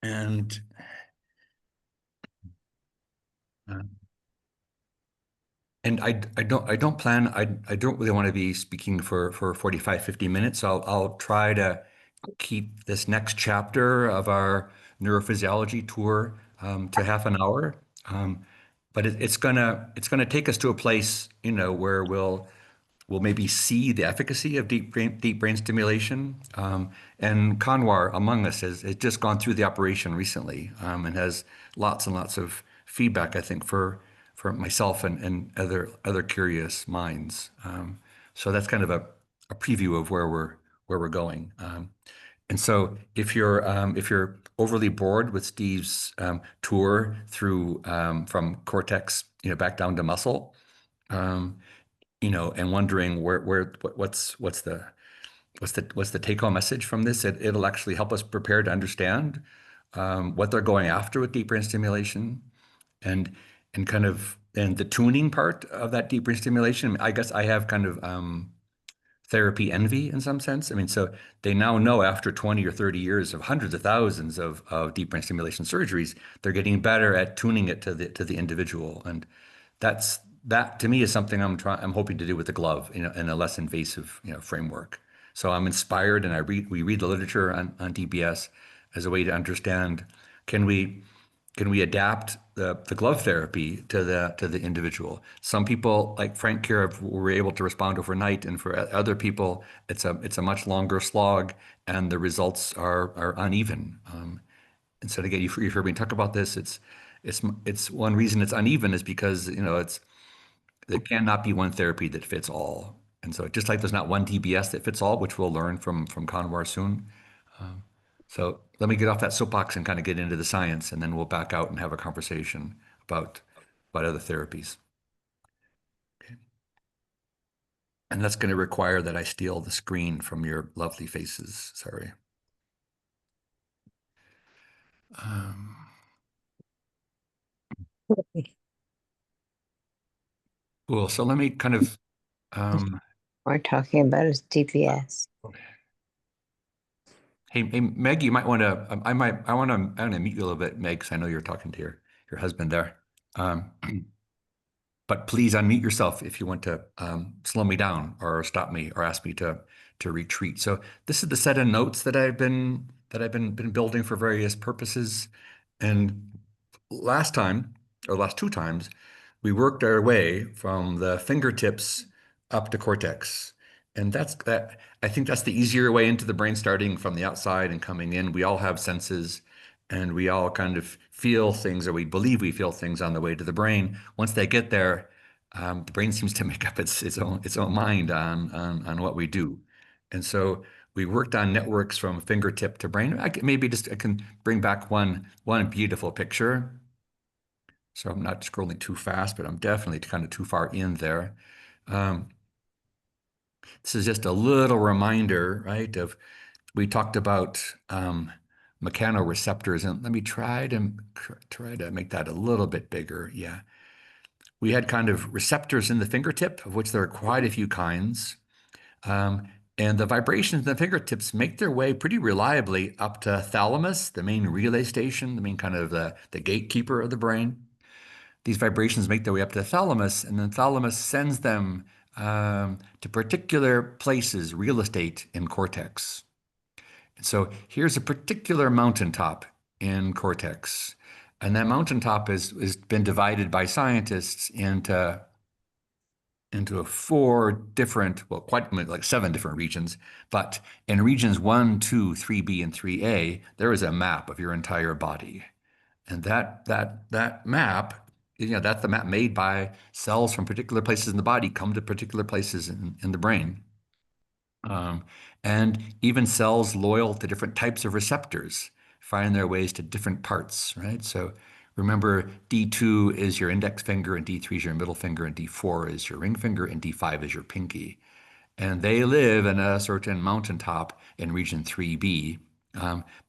And uh, I don't really want to be speaking for 45, 50 minutes. So I'll try to keep this next chapter of our neurophysiology tour to half an hour. But it's gonna take us to a place, where we'll maybe see the efficacy of deep brain stimulation. And Kanwar among us has just gone through the operation recently, and has lots and lots of feedback, I think, for myself and other curious minds. So that's kind of a preview of where we're going. And so if you're overly bored with Steve's tour through from cortex, back down to muscle, um, and wondering what's the take home message from this. It'll actually help us prepare to understand what they're going after with deep brain stimulation, and and the tuning part of that deep brain stimulation. I guess I have kind of therapy envy in some sense. I mean, so they now know after 20 or 30 years of hundreds of thousands of deep brain stimulation surgeries, they're getting better at tuning it to the individual. And that to me is something I'm hoping to do with the glove, in a less invasive, framework. So I'm inspired, and we read the literature on DBS as a way to understand, can we can we adapt the glove therapy to the individual? Some people, like Frank Kira, were able to respond overnight, and for other people, it's a much longer slog, and the results are uneven. And so to get you've heard me talk about this. It's one reason it's uneven is because there cannot be one therapy that fits all. And so just like there's not one DBS that fits all, which we'll learn from Kanwar soon. Um, so let me get off that soapbox and kind of get into the science, and then we'll back out and have a conversation about other therapies. Okay. And that's going to require that I steal the screen from your lovely faces. Sorry. Um, cool. So let me kind of We're talking about is DPS. hey, Meg, you might want to. I want to meet you a little bit, Meg, because I know you're talking to your husband there. Um, but please unmute yourself if you want to slow me down or stop me or ask me to retreat. So this is the set of notes that I've been building for various purposes. And last time, or last two times, we worked our way from the fingertips up to cortex. And I think that's the easier way into the brain, starting from the outside and coming in. We all have senses, and we all kind of feel things, or we believe we feel things on the way to the brain. Once they get there, the brain seems to make up its own mind on what we do. And so we worked on networks from fingertip to brain. I can bring back one beautiful picture. So I'm not scrolling too fast, but I'm definitely kind of too far in there. Um, this is just a little reminder, right, of we talked about mechanoreceptors, and let me try to make that a little bit bigger. Yeah, we had kind of receptors in the fingertip, of which there are quite a few kinds. Um, and the vibrations in the fingertips make their way pretty reliably up to thalamus, the main relay station, the main kind of the gatekeeper of the brain. These vibrations make their way up to the thalamus, and then thalamus sends them to particular places, real estate in cortex. And so here's a particular mountaintop in cortex, and that mountaintop has been divided by scientists into four different, well, quite like seven different regions. But in regions 1, 2, 3B, and 3A, there is a map of your entire body. And that map, that's the map made by cells from particular places in the body come to particular places in the brain. Um, and even cells loyal to different types of receptors find their ways to different parts, right? So remember, D2 is your index finger, and D3 is your middle finger, and D4 is your ring finger, and D5 is your pinky. And they live in a certain mountaintop in region 3B.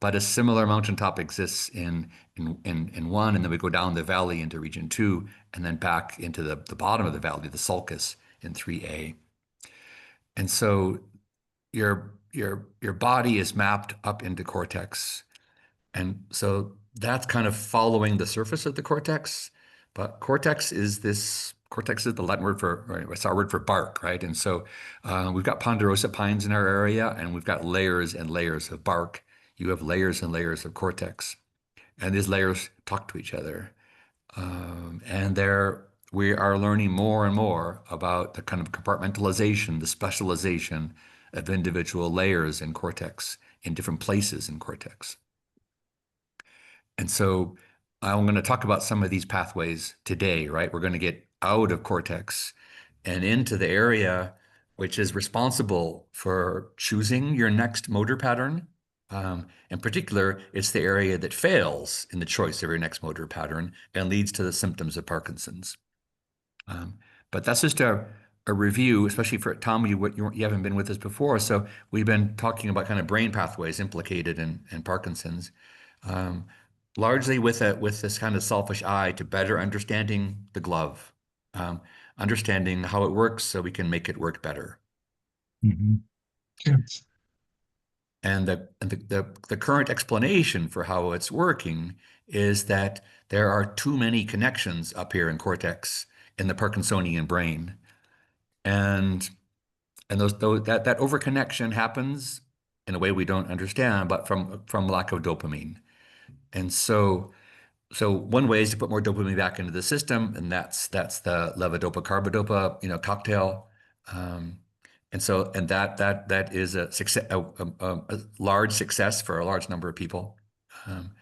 But a similar mountaintop exists in one, and then we go down the valley into region 2, and then back into the bottom of the valley, the sulcus in 3A. And so your body is mapped up into cortex. And so that's kind of following the surface of the cortex. But cortex is the Latin word for, right, it's our word for bark, right? And so we've got ponderosa pines in our area, and we've got layers and layers of bark. You have layers and layers of cortex, and these layers talk to each other. And there we are learning more and more about the kind of compartmentalization, the specialization of individual layers in cortex in different places in cortex. And so I'm going to talk about some of these pathways today, right? We're going to get out of cortex and into the area which is responsible for choosing your next motor pattern. In particular, it's the area that fails in the choice of your next motor pattern and leads to the symptoms of Parkinson's. Um, but that's just a review, especially for Tom, you haven't been with us before. So we've been talking about kind of brain pathways implicated in Parkinson's, um, largely with this kind of selfish eye to better understanding the glove, um, understanding how it works so we can make it work better. Mhm. And the current explanation for how it's working is that there are too many connections up here in cortex in the Parkinsonian brain. And that overconnection happens in a way we don't understand, but from lack of dopamine. And so one way is to put more dopamine back into the system, and that's the levodopa carbidopa, cocktail. Um, and that is a success, a large success for a large number of people, um,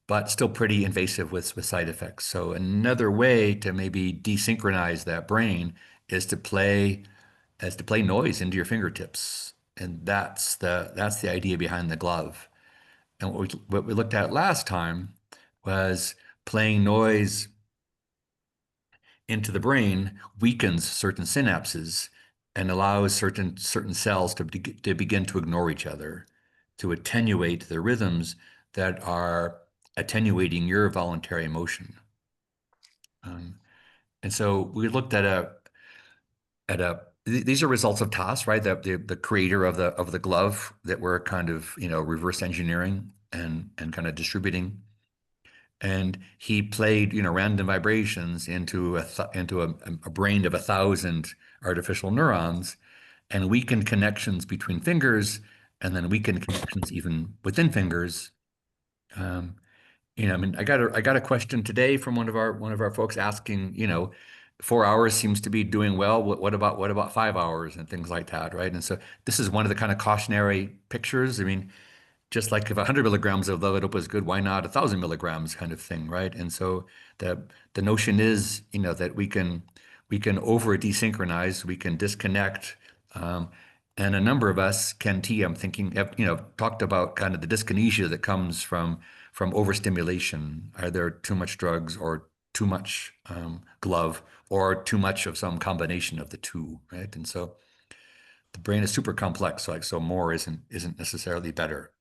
but still pretty invasive with side effects. So another way to maybe desynchronize that brain is to play noise into your fingertips, and that's the idea behind the glove. And what we looked at last time was playing noise into the brain weakens certain synapses and allows certain cells to begin to ignore each other, to attenuate the rhythms that are attenuating your voluntary emotion. Um, and so we looked at these are results of TAS, right? The creator of the glove that we're kind of reverse engineering and kind of distributing. And he played random vibrations into a brain of 1,000 artificial neurons, and weakened connections between fingers, and then weakened connections even within fingers. Um, I mean, I got a question today from one of our folks asking, 4 hours seems to be doing well. What about 5 hours and things like that, right? And so this is one of the kind of cautionary pictures. I mean, just like if 100 milligrams of levodopa is good, why not 1,000 milligrams kind of thing, right? And so the notion is, that we can over desynchronize, we can disconnect, um, and a number of us, Ken T, I'm thinking, have, talked about kind of the dyskinesia that comes from overstimulation, either too much drugs or too much glove or too much of some combination of the two, right? And so the brain is super complex, so more isn't necessarily better.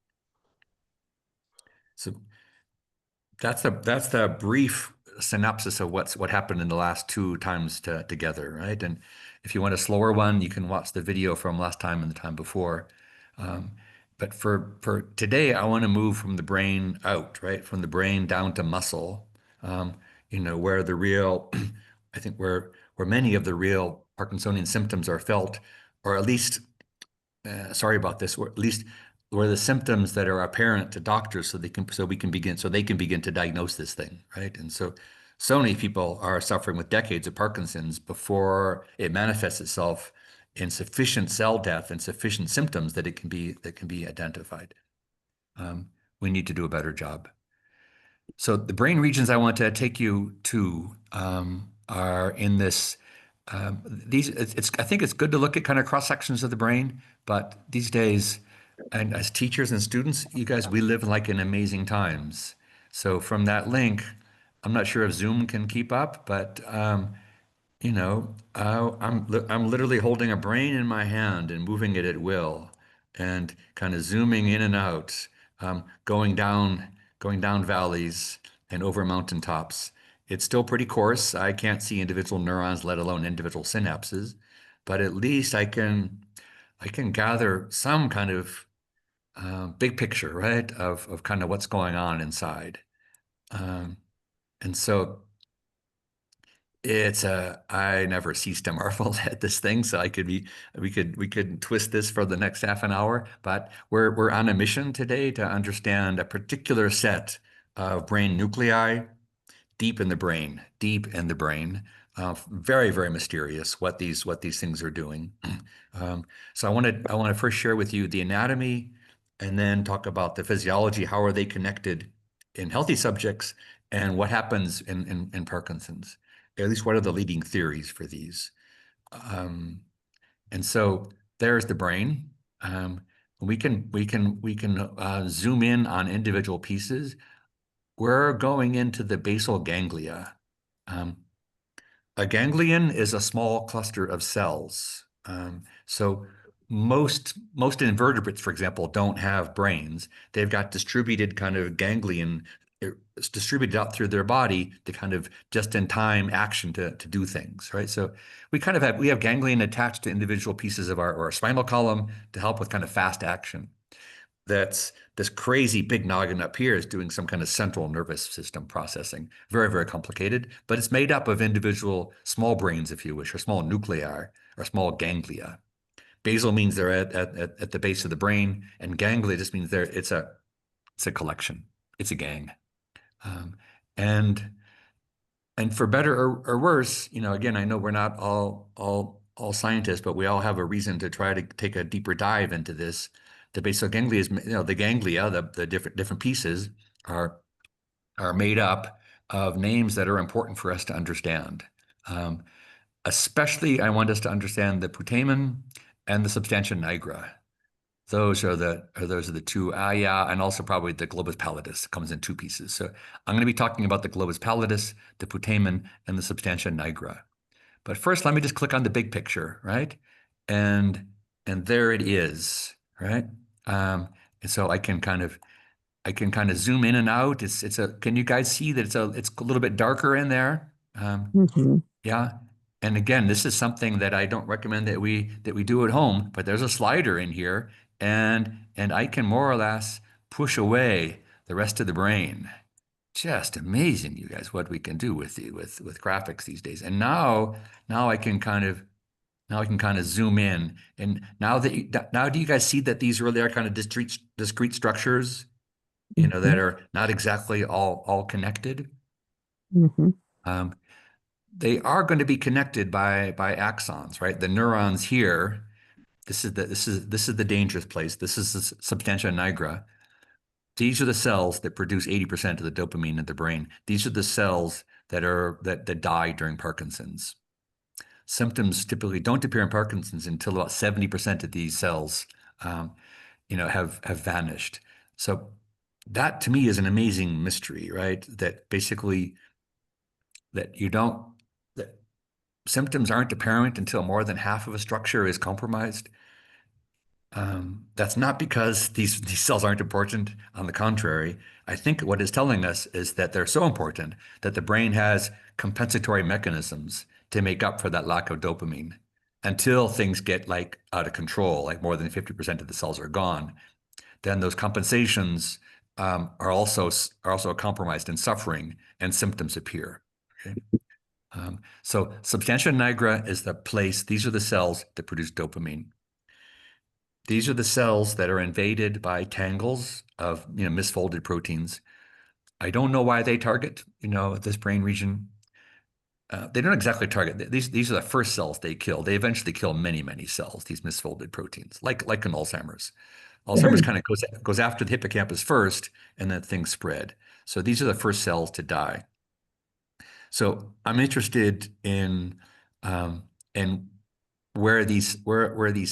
So that's the brief synopsis of what happened in the last two times together, right? And if you want a slower one, you can watch the video from last time and the time before. Um, but for today, I want to move from the brain out, right? From the brain down to muscle, where the real, I think where many of the real Parkinsonian symptoms are felt, or at least sorry about this, or at least where the symptoms that are apparent to doctors so they can begin to diagnose this thing, right? And so many people are suffering with decades of Parkinson's before it manifests itself in sufficient cell death and sufficient symptoms that can be identified. We need to do a better job. So the brain regions I want to take you to are in this. I think it's good to look at kind of cross sections of the brain, but these days, and as teachers and students, you guys, we live like in amazing times. So from that link, I'm not sure if Zoom can keep up, but I'm literally holding a brain in my hand and moving it at will, and kind of zooming in and out, going down valleys and over mountaintops. It's still pretty coarse. I can't see individual neurons, let alone individual synapses, but at least I can gather some kind of big picture, right, of kind of what's going on inside. Um, and so I never cease to marvel at this thing. So we could twist this for the next half an hour, but we're on a mission today to understand a particular set of brain nuclei deep in the brain. Very, very mysterious what these things are doing. Um, so I want to first share with you the anatomy, and then talk about the physiology. How are they connected in healthy subjects, and what happens in Parkinson's? At least what are the leading theories for these? Um, and so there's the brain. We can zoom in on individual pieces. We're going into the basal ganglia. Um, a ganglion is a small cluster of cells. So most invertebrates, for example, don't have brains. They've got distributed kind of ganglion. It's distributed out through their body to kind of just-in-time action to do things, right? So we have ganglion attached to individual pieces of our spinal column to help with kind of fast action. That's this crazy big noggin up here is doing some kind of central nervous system processing. Very, very complicated, but it's made up of individual small brains, if you wish, or small nuclei, or small ganglia. Basal means they're at the base of the brain, and ganglia just means it's a collection. It's a gang. Um, and and for better or worse, again, I know we're not all scientists, but we all have a reason to try to take a deeper dive into this. The basal ganglia is, the ganglia, the different pieces are are made up of names that are important for us to understand. Um, Especially, I want us to understand the putamen and the substantia nigra. Those are the two. Yeah, and also probably the globus pallidus comes in two pieces. So I'm going to be talking about the globus pallidus, the putamen, and the substantia nigra. But first, let me just click on the big picture, right? And and there it is, right? And so I can kind of zoom in and out. Can you guys see that it's a little bit darker in there? Hmm. Yeah. And again, this is something that I don't recommend that we do at home, but there's a slider in here, and I can more or less push away the rest of the brain. Just amazing, you guys, what we can do with graphics these days. And now I can kind of zoom in. And now do you guys see that these really are kind of discrete structures, that Hmm. are not exactly all connected? Hmm. Um, they are going to be connected by axons, right? The neurons here. This is the dangerous place. This is the substantia nigra. These are the cells that produce 80% of the dopamine in the brain. These are the cells that die during Parkinson's. Symptoms typically don't appear in Parkinson's until about 70% of these cells, um, have vanished. So that to me is an amazing mystery, right? That basically that you don't that symptoms aren't apparent until more than half of a structure is compromised. That's not because these cells aren't important. On the contrary, I think what it's telling us is that they're so important that the brain has compensatory mechanisms to make up for that lack of dopamine until things get like out of control, like more than 50% of the cells are gone. Then those compensations are also compromised and suffering, and symptoms appear. Okay? So substantia nigra is the place. These are the cells that produce dopamine. These are the cells that are invaded by tangles of misfolded proteins. I don't know why they target this brain region. They don't exactly target these are the first cells they kill. They eventually kill many many cells. These misfolded proteins, like in Alzheimer's. Alzheimer's kind of goes after the hippocampus first, and then things spread. So these are the first cells to die. So I'm interested um, in where these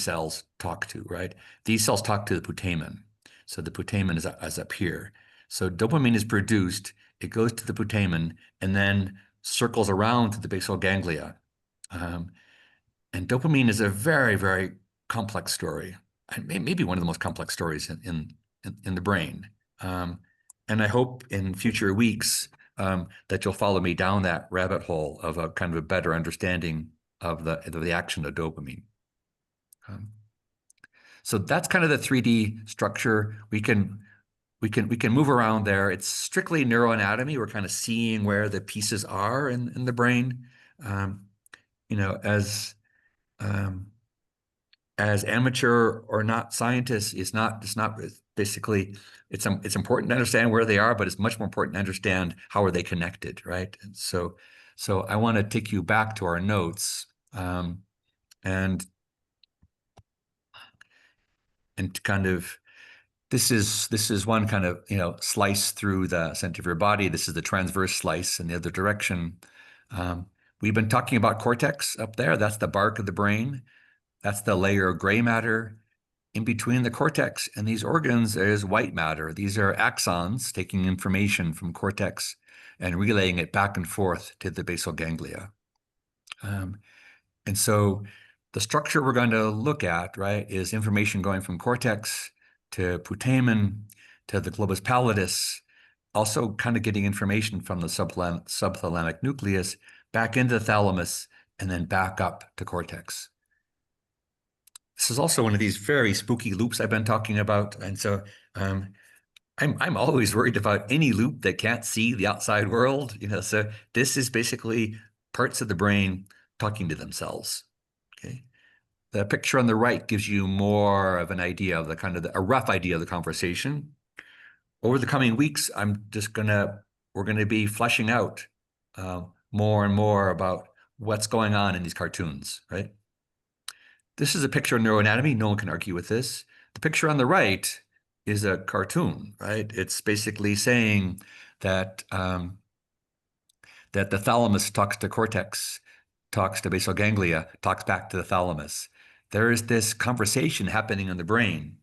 cells talk to, right? These cells talk to the putamen. So the putamen is up here. So dopamine is produced, it goes to the putamen, and then circles around to the basal ganglia. Um, and dopamine is a very, very complex story. Maybe one of the most complex stories in the brain. Um, and I hope in future weeks that you'll follow me down that rabbit hole of a kind of a better understanding of the action of dopamine. Um, So that's kind of the 3D structure. We can move around there. It's strictly neuroanatomy. We're kind of seeing where the pieces are in the brain. Um, you know, um, as amateur or not scientists, it's not basically it's important to understand where they are, but it's much more important to understand how are they connected, right? And so I want to take you back to our notes, and kind of this is one kind of, slice through the center of your body. This is the transverse slice in the other direction. Um, we've been talking about cortex up there. That's the bark of the brain. That's the layer of gray matter. In between the cortex and these organs is white matter. These are axons taking information from cortex and relaying it back and forth to the basal ganglia. Um, and so the structure we're going to look at, right, is information going from cortex to putamen to the globus pallidus, also kind of getting information from the subthalamic nucleus back into the thalamus and then back up to cortex. This is also one of these very spooky loops I've been talking about. And so um, I'm always worried about any loop that can't see the outside world. So this is basically parts of the brain talking to themselves. Okay. The picture on the right gives you more of an idea of a rough idea of the conversation. Over the coming weeks, we're gonna be fleshing out more and more about what's going on in these cartoons, right? This is a picture of neuroanatomy. No one can argue with this. The picture on the right is a cartoon, right? It's basically saying that that the thalamus talks to cortex, talks to basal ganglia, talks back to the thalamus. There is this conversation happening in the brain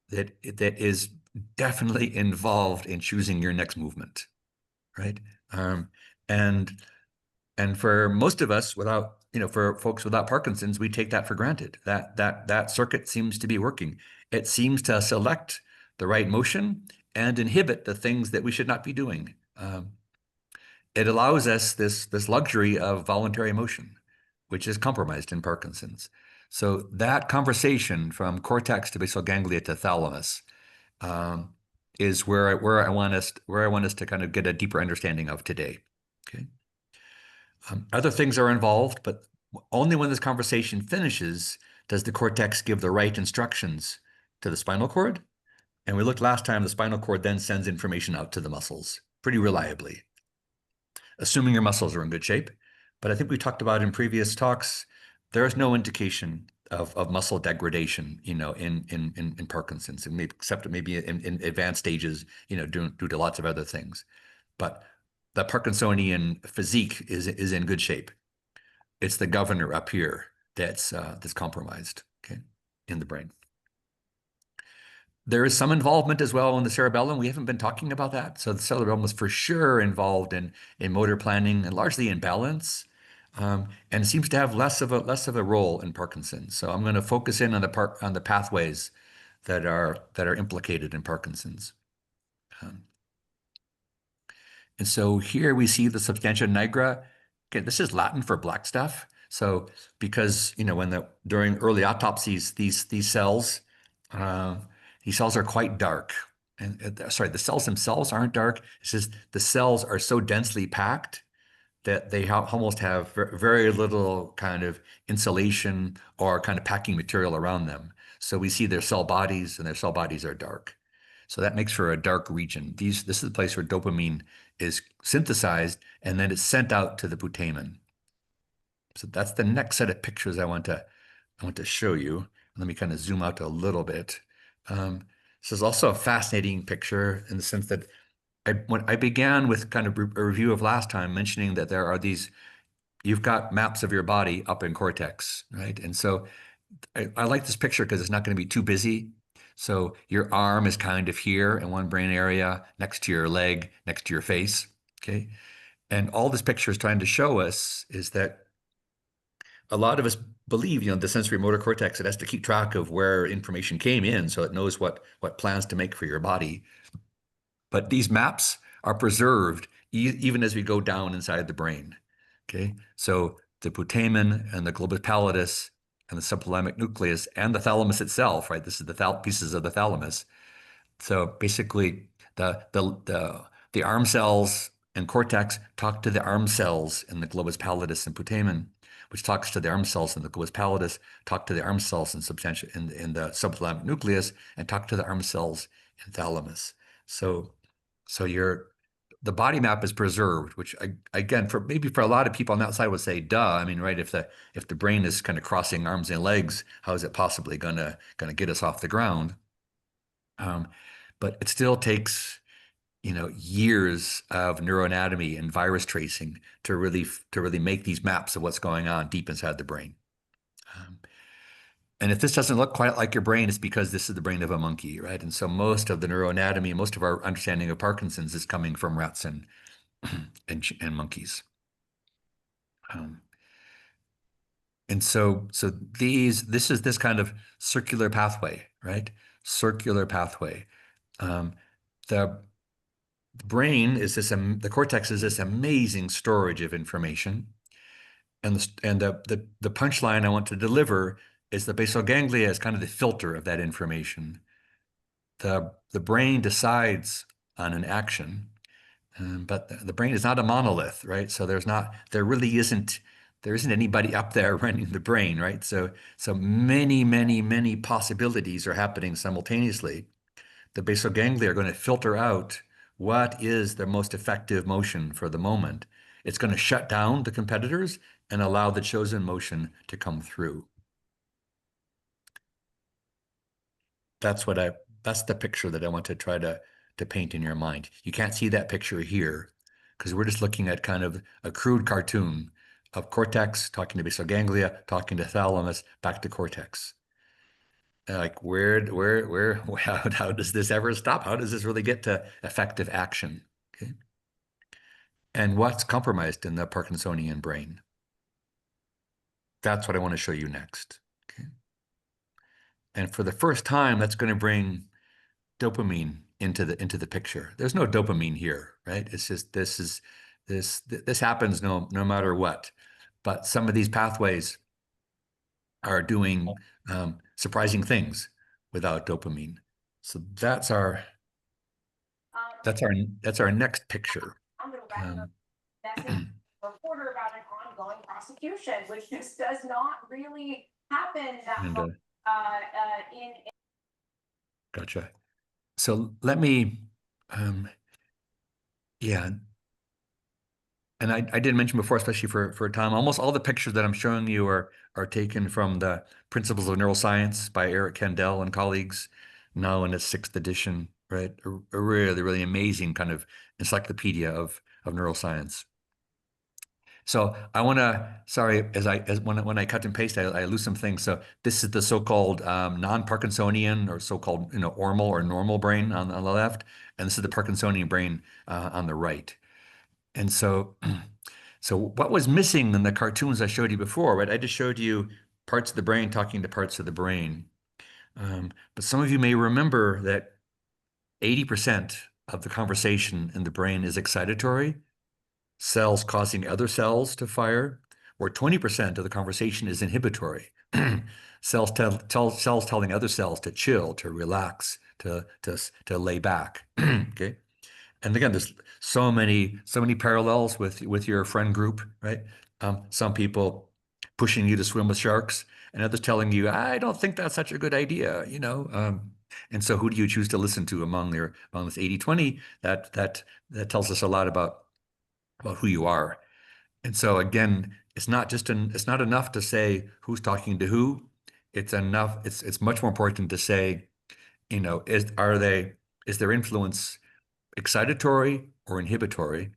that is definitely involved in choosing your next movement, right? Um, and and for most of us, for folks without Parkinson's, we take that for granted. That circuit seems to be working. It seems to select the right motion and inhibit the things that we should not be doing. It allows us this luxury of voluntary motion, which is compromised in Parkinson's. So that conversation from cortex to basal ganglia to thalamus um, is where I want us to kind of get a deeper understanding of today. Okay. Other things are involved, but only when this conversation finishes does the cortex give the right instructions to the spinal cord. And we looked last time, the spinal cord then sends information out to the muscles pretty reliably, assuming your muscles are in good shape. But I think we talked about in previous talks, there is no indication of muscle degradation, in Parkinson's, and except maybe in advanced stages, due to lots of other things. But the Parkinsonian physique is in good shape. It's the governor up here that's compromised, okay, in the brain. There is some involvement as well in the cerebellum. We haven't been talking about that. So the cerebellum is for sure involved in motor planning and largely in balance, and seems to have less of a role in Parkinson's. So I'm going to focus in on the pathways that are implicated in Parkinson's. And so here we see the substantia nigra. Okay, this is Latin for black stuff. So because during early autopsies, these cells uh, are quite dark. And sorry, the cells themselves aren't dark. It's just the cells are so densely packed that they almost have very little kind of insulation or kind of packing material around them. So we see their cell bodies, and their cell bodies are dark. So that makes for a dark region. This is the place where dopamine is synthesized, and then it's sent out to the putamen. So that's the next set of pictures I want to show you. Let me kind of zoom out a little bit. This is also a fascinating picture in the sense that when I began with kind of a review of last time, mentioning that there are you've got maps of your body up in cortex, right? And so I like this picture because it's not going to be too busy. So your arm is kind of here in one brain area, next to your leg, next to your face, okay? And all this picture is trying to show us is that a lot of us believe, the sensory motor cortex, it has to keep track of where information came in so it knows what plans to make for your body. But these maps are preserved even as we go down inside the brain. Okay, so the putamen and the globus pallidus and the subthalamic nucleus and the thalamus itself, right? This is the pieces of the thalamus. So basically, the arm cells and cortex talk to the arm cells in the globus pallidus and putamen, which talks to the arm cells in the globus pallidus, talk to the arm cells in the subthalamic nucleus, and talk to the arm cells in thalamus. So, so the body map is preserved, which again, for maybe for a lot of people on the outside would say, duh. I mean, right? If the brain is kind of crossing arms and legs, how is it possibly gonna get us off the ground? Um, but it still takes, years of neuroanatomy and virus tracing to really make these maps of what's going on deep inside the brain. Um, and if this doesn't look quite like your brain, it's because this is the brain of a monkey, right? And so most of the neuroanatomy, most of our understanding of Parkinson's is coming from rats and and monkeys. Um, and so this is this kind of circular pathway, right? Circular pathway. Um, the brain is the cortex is this amazing storage of information, and the punchline I want to deliver is the basal ganglia is kind of the filter of that information. The brain decides on an action, but the brain is not a monolith, right? So there isn't anybody up there running the brain, right? So many possibilities are happening simultaneously. The basal ganglia are going to filter out what is the most effective motion for the moment. It's going to shut down the competitors and allow the chosen motion to come through. That's that's the picture that I want to try to paint in your mind. You can't see that picture here because we're just looking at kind of a crude cartoon of cortex talking to basal ganglia, talking to thalamus, back to cortex. Like how does this ever stop? How does this really get to effective action? Okay. And what's compromised in the Parkinsonian brain? That's what I want to show you next. Okay. And for the first time, that's going to bring dopamine into the picture. There's no dopamine here, right? It's just this happens no matter what. But some of these pathways are doing surprising things without dopamine. So that's our that's our next picture. I'm going to wrap it up. Um, Message reporter about an ongoing prosecution, which just does not really happen that and much in. Gotcha. So let me, yeah, and I did mention before, especially for Tom, almost all the pictures that I'm showing you are taken from the Principles of Neuroscience by Eric Kandel and colleagues, now in its sixth edition, right? A really amazing kind of encyclopedia of neuroscience. So I want to, sorry, when I cut and paste, I lose some things. So this is the so-called non-Parkinsonian or so-called normal brain on the left, and this is the Parkinsonian brain on the right. And so, so what was missing in the cartoons I showed you before, right? I just showed you parts of the brain talking to parts of the brain. But some of you may remember that 80% of the conversation in the brain is excitatory, cells causing other cells to fire, or 20% of the conversation is inhibitory. Cells telling other cells to chill, to relax, to lay back. Okay. And again, there's so many parallels with your friend group, right? Some people pushing you to swim with sharks, and others telling you, "I don't think that's such a good idea," you know. And so, who do you choose to listen to among this 80-20? That tells us a lot about who you are. And so, again, it's not enough to say who's talking to who. It's much more important to say, is their influence excitatory or inhibitory?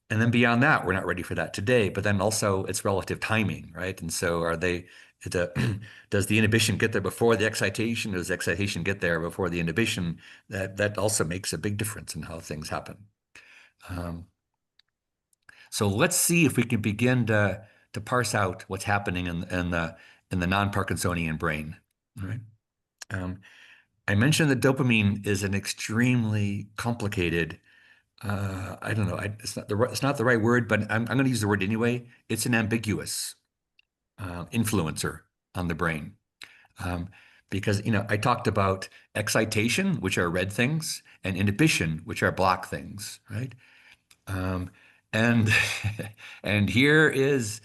And then beyond that, we're not ready for that today. But then also it's relative timing, right? And so does the inhibition get there before the excitation? Does the excitation get there before the inhibition? That also makes a big difference in how things happen. So let's see if we can begin to parse out what's happening in the non-Parkinsonian brain. All right. I mentioned that dopamine is an extremely complicated, I don't know, it's not the right word, but I'm going to use the word anyway. It's an ambiguous influencer on the brain. Because, I talked about excitation, which are red things, and inhibition, which are black things, right? And and here is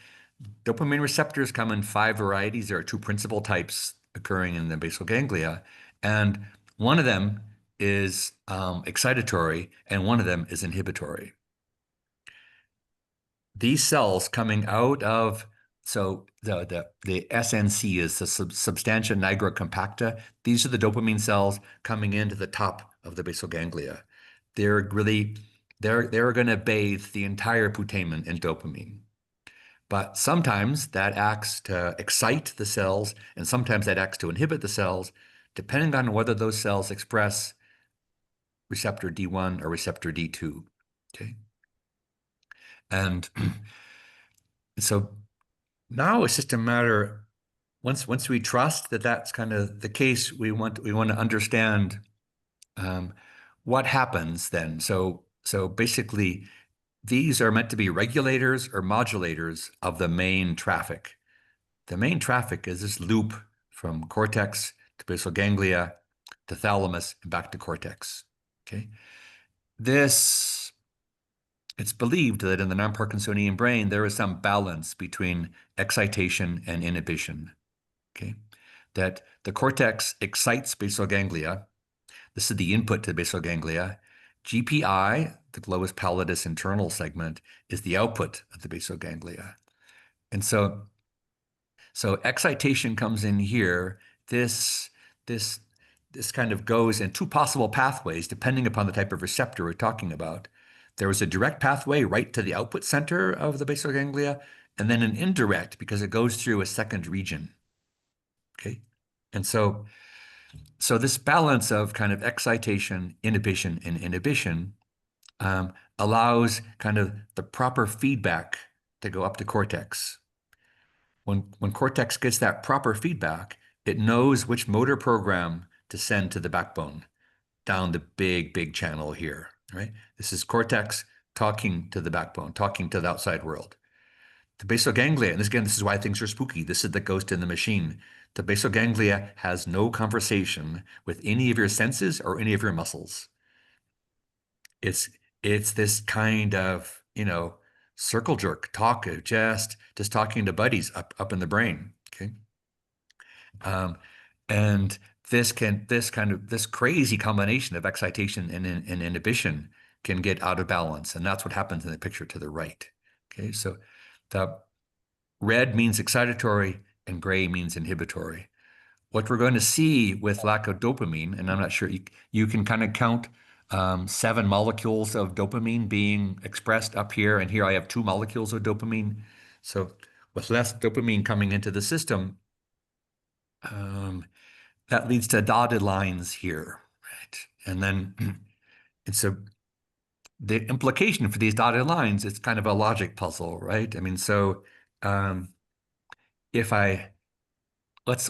dopamine receptors come in 5 varieties. There are 2 principal types occurring in the basal ganglia, and one of them is excitatory, and one of them is inhibitory. These cells coming out of the SNC is the substantia nigra compacta. These are the dopamine cells coming into the top of the basal ganglia. They're going to bathe the entire putamen in dopamine. But sometimes that acts to excite the cells, and sometimes that acts to inhibit the cells, depending on whether those cells express receptor D1 or receptor D2. Okay. And so now it's just a matter, once we trust that that's kind of the case, we want to understand what happens then. So basically, these are meant to be regulators or modulators of the main traffic. The main traffic is this loop from cortex to basal ganglia to thalamus and back to cortex. Okay, it's believed that in the non-Parkinsonian brain there is some balance between excitation and inhibition. Okay, that the cortex excites basal ganglia. This is the input to the basal ganglia. GPI, the globus pallidus internal segment, is the output of the basal ganglia. And so excitation comes in here. This kind of goes in 2 possible pathways, depending upon the type of receptor we're talking about. There is a direct pathway right to the output center of the basal ganglia, and then an indirect because it goes through a second region. Okay, and so this balance of kind of excitation, inhibition, and inhibition allows kind of the proper feedback to go up to cortex. When cortex gets that proper feedback, it knows which motor program to send to the backbone down the big channel here, right? This is cortex talking to the backbone, talking to the outside world. The basal ganglia, and this is why things are spooky. This is the ghost in the machine. The basal ganglia has no conversation with any of your senses or any of your muscles. It's this kind of, circle jerk talk of just talking to buddies up in the brain. Okay. And this crazy combination of excitation and inhibition can get out of balance. And that's what happens in the picture to the right. Okay. So the red means excitatory and gray means inhibitory. What we're going to see with lack of dopamine, and I'm not sure, you can kind of count 7 molecules of dopamine being expressed up here, and here I have 2 molecules of dopamine. So with less dopamine coming into the system, that leads to dotted lines here, right? And then, and so the implication for these dotted lines is kind of a logic puzzle, right? I mean, so if let's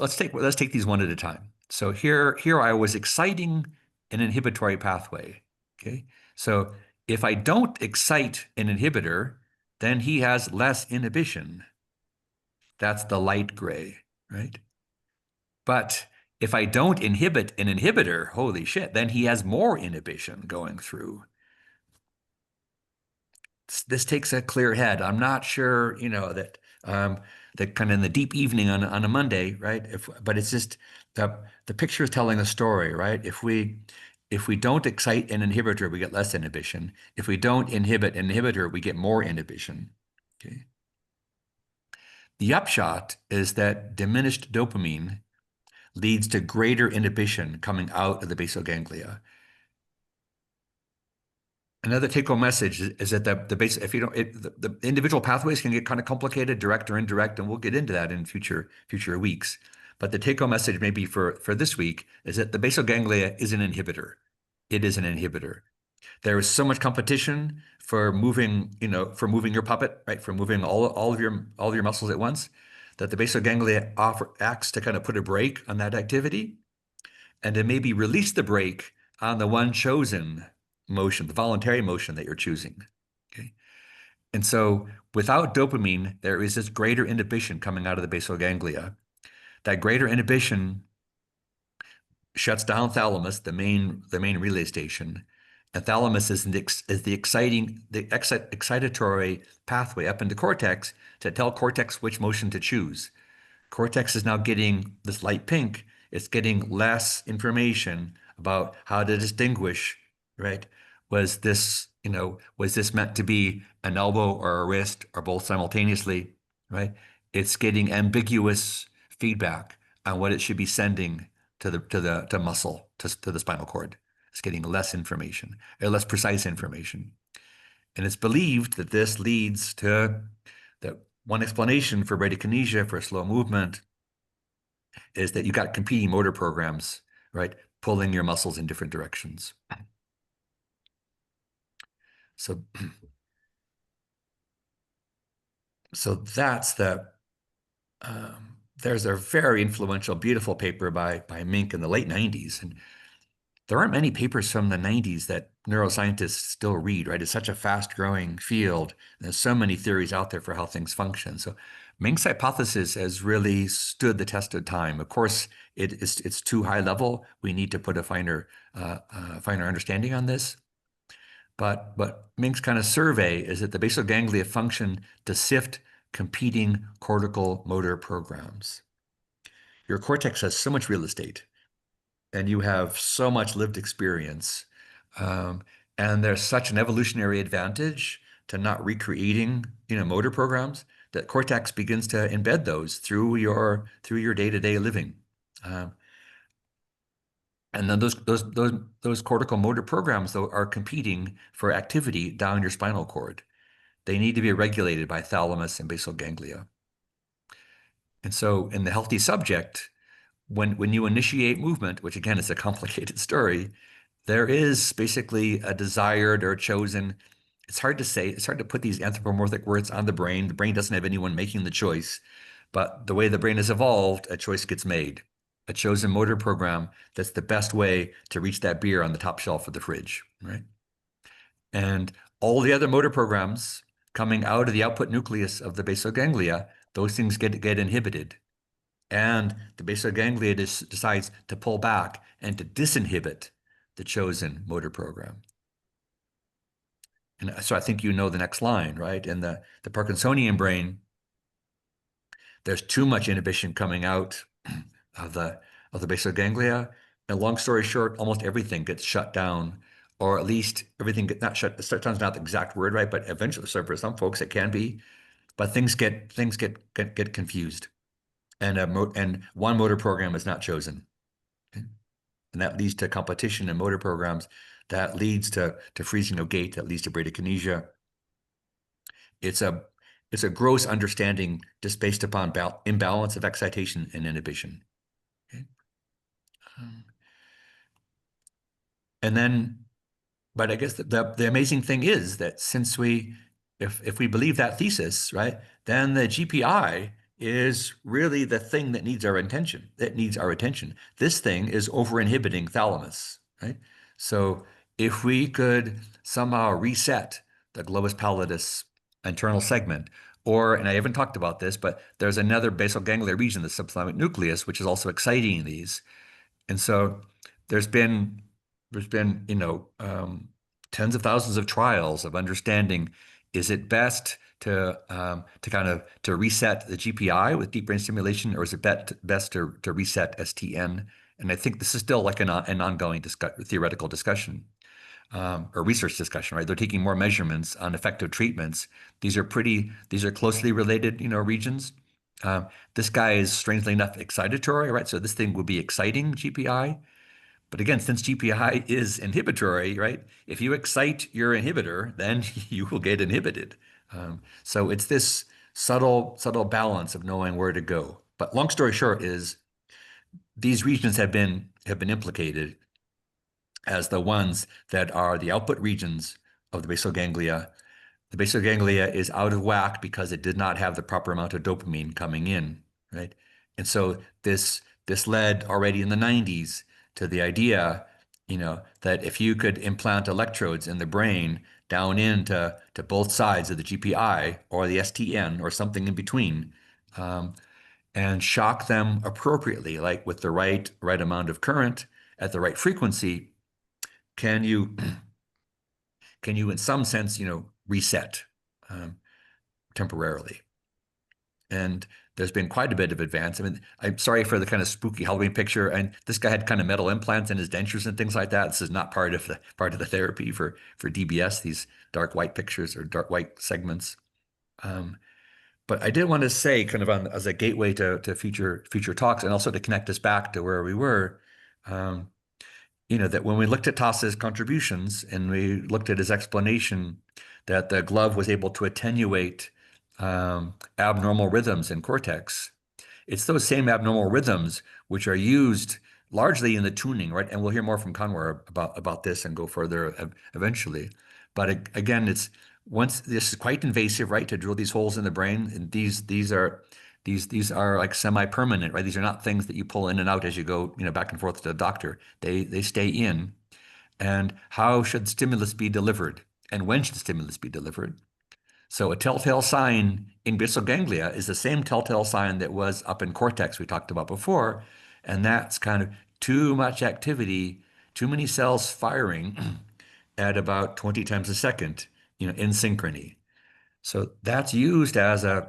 take these one at a time. So here I was exciting an inhibitory pathway. Okay, so if I don't excite an inhibitor, then he has less inhibition. That's the light gray, right? But if I don't inhibit an inhibitor, holy shit, then he has more inhibition going through. This takes a clear head. I'm not sure, that kind of in the deep evening on a Monday, right? But it's just the picture is telling a story, right? If we don't excite an inhibitor, we get less inhibition. If we don't inhibit an inhibitor, we get more inhibition. Okay. The upshot is that diminished dopamine leads to greater inhibition coming out of the basal ganglia. Another take-home message is that the individual pathways can get kind of complicated, direct or indirect, and we'll get into that in future weeks. But the take-home message maybe for this week is that the basal ganglia is an inhibitor. It is an inhibitor. There is so much competition for moving, your puppet, right? For moving all of your muscles at once, that the basal ganglia acts to kind of put a brake on that activity, and to maybe release the brake on the one chosen motion, the voluntary motion that you're choosing. Okay. And so without dopamine, there is this greater inhibition coming out of the basal ganglia. that greater inhibition shuts down thalamus, the main relay station. And thalamus is the excitatory pathway up into cortex to tell cortex which motion to choose. Cortex is now getting this light pink. It's getting less information about how to distinguish, right? Was this, was this meant to be an elbow or a wrist or both simultaneously, right? It's getting ambiguous feedback on what it should be sending to muscle, to the spinal cord. It's getting less information, or less precise information. And it's believed that this leads to that one explanation for bradykinesia, for slow movement, is that you got competing motor programs, right, pulling your muscles in different directions. So, so that's there's a very influential, beautiful paper by Mink in the late 90s. And there aren't many papers from the 90s that neuroscientists still read, right? It's such a fast-growing field. There's so many theories out there for how things function. So Mink's hypothesis has really stood the test of time. Of course, it's too high level. We need to put a finer understanding on this. But Mink's kind of survey is that the basal ganglia function to sift competing cortical motor programs. Your cortex has so much real estate, and you have so much lived experience. And there's such an evolutionary advantage to not recreating, motor programs, that cortex begins to embed those through your day-to-day living. And then those cortical motor programs, though, are competing for activity down your spinal cord. They need to be regulated by thalamus and basal ganglia. And so in the healthy subject, when you initiate movement, which again is a complicated story, there is basically a desired or chosen, it's hard to say, it's hard to put these anthropomorphic words on the brain. The brain doesn't have anyone making the choice, but the way the brain has evolved, a choice gets made, a chosen motor program that's the best way to reach that beer on the top shelf of the fridge, right? And all the other motor programs coming out of the output nucleus of the basal ganglia, those things get inhibited. And the basal ganglia decides to pull back and to disinhibit the chosen motor program. And so I think you know the next line, right? In the Parkinsonian brain, there's too much inhibition coming out of the basal ganglia. And long story short, almost everything gets shut down, or at least everything gets not shut. Shut down's not the exact word, right? But eventually, so for some folks, it can be. But things get confused, and one motor program is not chosen. Okay? And that leads to competition in motor programs. That leads to freezing of gait. That leads to bradykinesia. It's a gross understanding just based upon imbalance of excitation and inhibition. Okay? And then, but I guess the amazing thing is that since if we believe that thesis, right, then the GPI is really the thing that needs our attention. This thing is over-inhibiting thalamus, right? So if we could somehow reset the globus pallidus internal segment, and I haven't talked about this, but there's another basal ganglia region, the subthalamic nucleus, which is also exciting these. And so there's been tens of thousands of trials of understanding, is it best to reset the GPI with deep brain stimulation, or is it best to reset STN? And I think this is still like an ongoing theoretical discussion or research discussion, right? They're taking more measurements on effective treatments. These are closely related, regions. This guy is strangely enough excitatory, right? So this thing would be exciting GPI. But again, since GPI is inhibitory, right? If you excite your inhibitor, then you will get inhibited. So it's this subtle balance of knowing where to go. But long story short is these regions have been implicated as the ones that are the output regions of the basal ganglia. The basal ganglia is out of whack because it did not have the proper amount of dopamine coming in, right? And so this led already in the 90s to the idea, that if you could implant electrodes in the brain down into both sides of the GPI or the STN or something in between, and shock them appropriately, like with the right amount of current at the right frequency, can you in some sense, reset temporarily? And there's been quite a bit of advance. I mean, I'm sorry for the kind of spooky Halloween picture. And this guy had kind of metal implants in his dentures and things like that. This is not part of the therapy for DBS, these dark white pictures or dark white segments. Um, but I did want to say, kind of as a gateway to future talks, and also to connect us back to where we were, um, that when we looked at Tassa's contributions and we looked at his explanation that the glove was able to attenuate abnormal rhythms in cortex, it's those same abnormal rhythms which are used largely in the tuning, right? And we'll hear more from Kanwar about this and go further eventually. But again, once this is quite invasive, right? To drill these holes in the brain, and these are like semi-permanent, right? These are not things that you pull in and out as you go, back and forth to the doctor. They stay in. And how should stimulus be delivered? And when should stimulus be delivered? So a telltale sign in basal ganglia is the same telltale sign that was up in cortex we talked about before, and that's kind of too much activity, too many cells firing at about 20 times a second, in synchrony. So that's used as an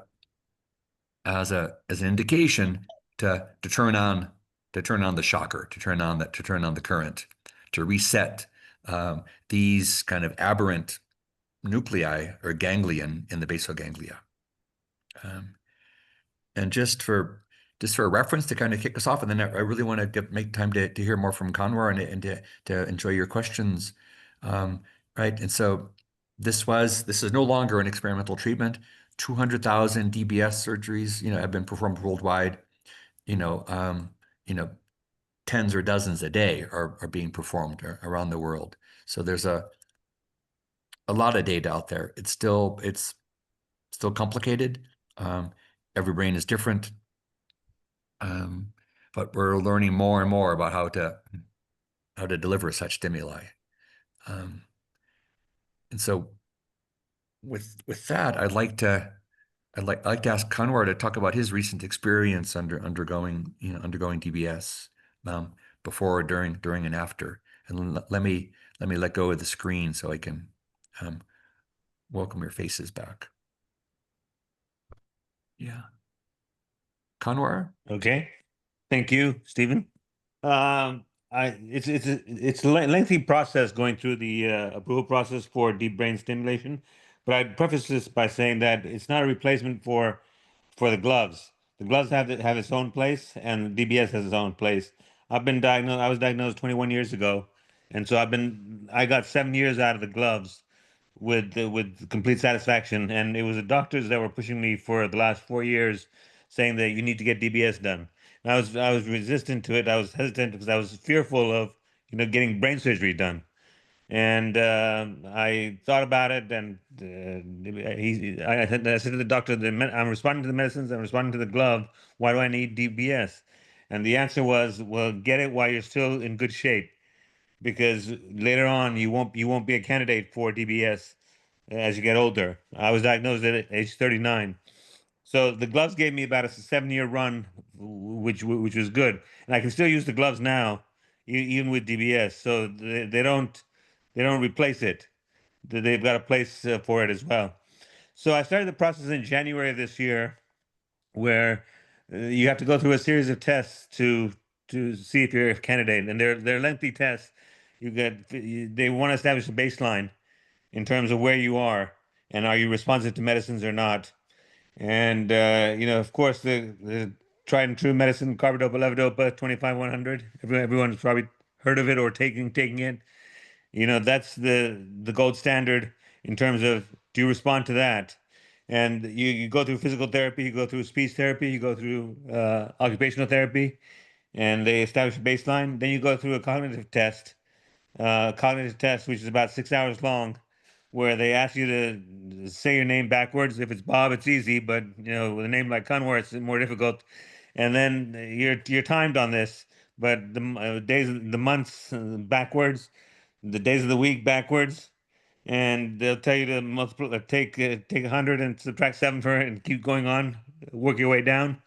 indication to turn on the shocker, to turn on the current, to reset these kind of aberrant nuclei or ganglion in the basal ganglia. And just for a reference to kind of kick us off, and then I really want to make time to hear more from Kanwar and to enjoy your questions. Right. And so this is no longer an experimental treatment. 200,000 DBS surgeries, have been performed worldwide. You know, um, you know, tens or dozens a day are being performed around the world. So there's a lot of data out there. It's still complicated. Every brain is different, but we're learning more and more about how to deliver such stimuli. And so, with that, I'd like to ask Kanwar to talk about his recent experience undergoing DBS, before, during, and after. And let me let go of the screen so I can welcome your faces back. Yeah. Kanwar? Okay. Thank you, Stephen. It's a lengthy process going through the approval process for deep brain stimulation, but I'd preface this by saying that it's not a replacement for the gloves. The gloves have its own place, and DBS has its own place. I've been diagnosed. I was diagnosed 21 years ago, and so I got 7 years out of the gloves with complete satisfaction. And it was the doctors that were pushing me for the last 4 years, saying that you need to get DBS done. And I was resistant to it. I was hesitant because I was fearful of getting brain surgery done. And I thought about it, and I said to the doctor, I'm responding to the medicines, I'm responding to the glove. Why do I need DBS? And the answer was, well, get it while you're still in good shape, because later on you won't be a candidate for DBS as you get older. I was diagnosed at age 39. So the gloves gave me about a 7 year run, which was good, and I can still use the gloves now, even with DBS. So they don't replace it. They've got a place for it as well. So I started the process in January of this year, where you have to go through a series of tests to see if you're a candidate, and they're lengthy tests. They want to establish a baseline in terms of where you are and are you responsive to medicines or not. And of course, the tried and true medicine, carbidopa, levodopa, 25/100. Everyone's probably heard of it or taking it. That's the gold standard in terms of, do you respond to that? And you go through physical therapy, you go through speech therapy, you go through occupational therapy, and they establish a baseline. Then you go through a cognitive test, which is about 6 hours long, where they ask you to say your name backwards. If it's Bob, it's easy, but with a name like Kanwar, it's more difficult. And then you're timed on this, but the days, the months backwards, the days of the week backwards, and they'll tell you to take 100 and subtract 7 for it, and keep going on, work your way down.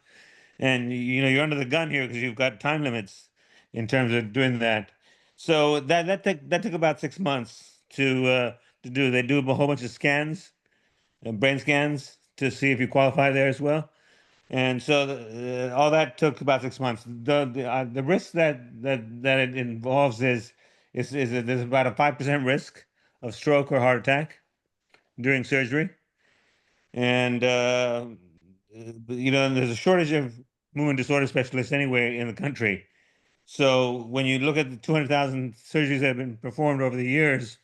and you're under the gun here because you've got time limits in terms of doing that. So that took about 6 months to do. They do a whole bunch of scans, brain scans, to see if you qualify there as well. And so all that took about 6 months. The risk that it involves is that there's about a 5% risk of stroke or heart attack during surgery, and there's a shortage of movement disorder specialists anywhere in the country. So when you look at the 200,000 surgeries that have been performed over the years,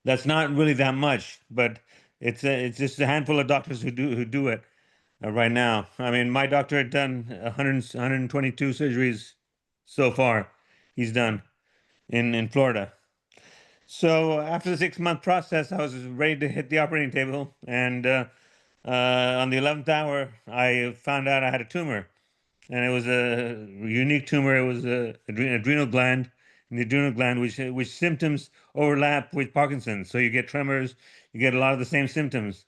that's not really that much, but it's just a handful of doctors who do it right now. I mean, my doctor had done 122 surgeries so far. He's done in Florida. So after the 6 month process, I was ready to hit the operating table, and on the 11th hour, I found out I had a tumor, and it was a unique tumor. It was an adrenal gland, in the adrenal gland, which symptoms overlap with Parkinson's. So you get tremors, you get a lot of the same symptoms.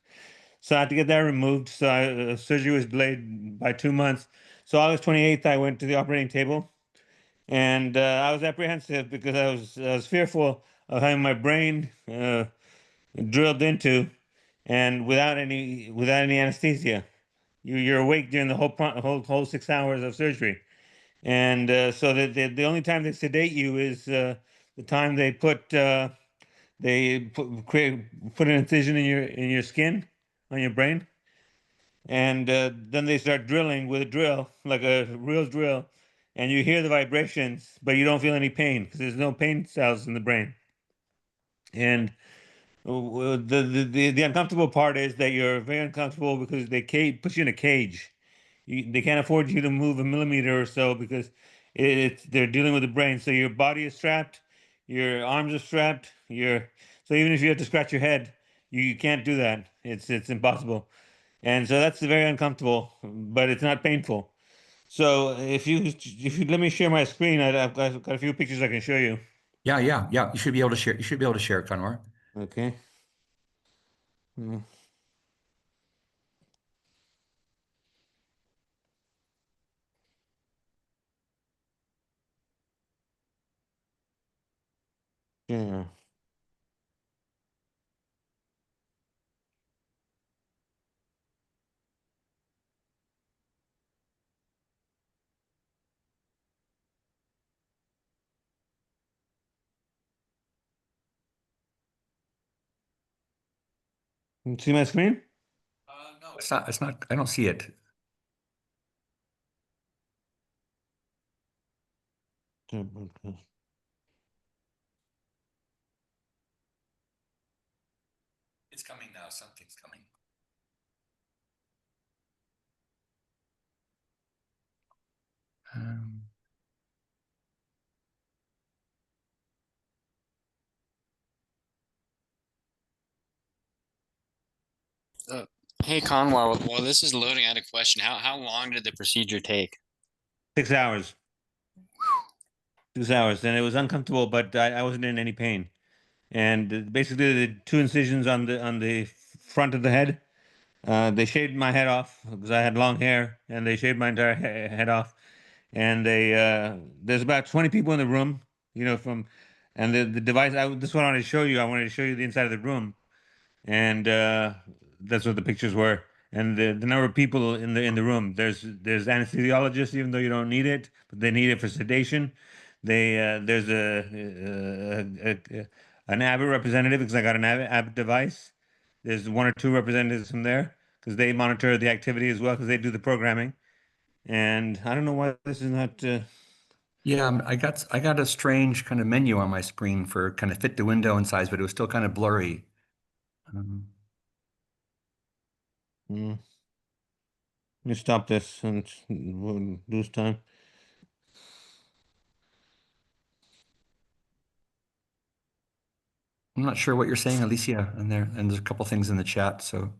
So I had to get that removed. So surgery was delayed by 2 months. So August 28th, I went to the operating table, and I was apprehensive because I was fearful of having my brain drilled into, and without any anesthesia. You're awake during the whole 6 hours of surgery, and so the only time they sedate you is the time they put an incision in your skin on your brain, and then they start drilling with a drill, like a real drill, and you hear the vibrations, but you don't feel any pain because there's no pain cells in the brain. And the uncomfortable part is that you're very uncomfortable because they put you in a cage. They can't afford you to move a millimeter or so because they're dealing with the brain. So your body is strapped, your arms are strapped, so even if you have to scratch your head, you can't do that. It's impossible. And so that's very uncomfortable, but it's not painful. So if you let me share my screen, I've got a few pictures I can show you. Yeah, yeah, yeah. You should be able to share. You should be able to share it, Kanwar. Okay. Mm, Yeah. You see my screen? No, it's not. It's not. I don't see it. It's coming now. Something's coming. Um, Uh, hey Kanwar, while this is loading, I had a question. How long did the procedure take? 6 hours. 6 hours, and it was uncomfortable, but I wasn't in any pain. And basically, the two incisions on the front of the head, they shaved my head off because I had long hair, and they shaved my entire head off. And there's about 20 people in the room, and the device. This is what I wanted to show you. I wanted to show you the inside of the room, and that's what the pictures were. And the number of people in the room. There's anesthesiologists, even though you don't need it, but they need it for sedation. There's an Abbott representative because I got an Abbott device. There's one or two representatives from there because they monitor the activity as well because they do the programming. And I don't know why this is not. yeah, I got a strange kind of menu on my screen for kind of fit the window and size, but it was still kind of blurry. Um, Mm, Let me stop this and we'll lose time. I'm not sure what you're saying, Alicia, and there's a couple things in the chat. So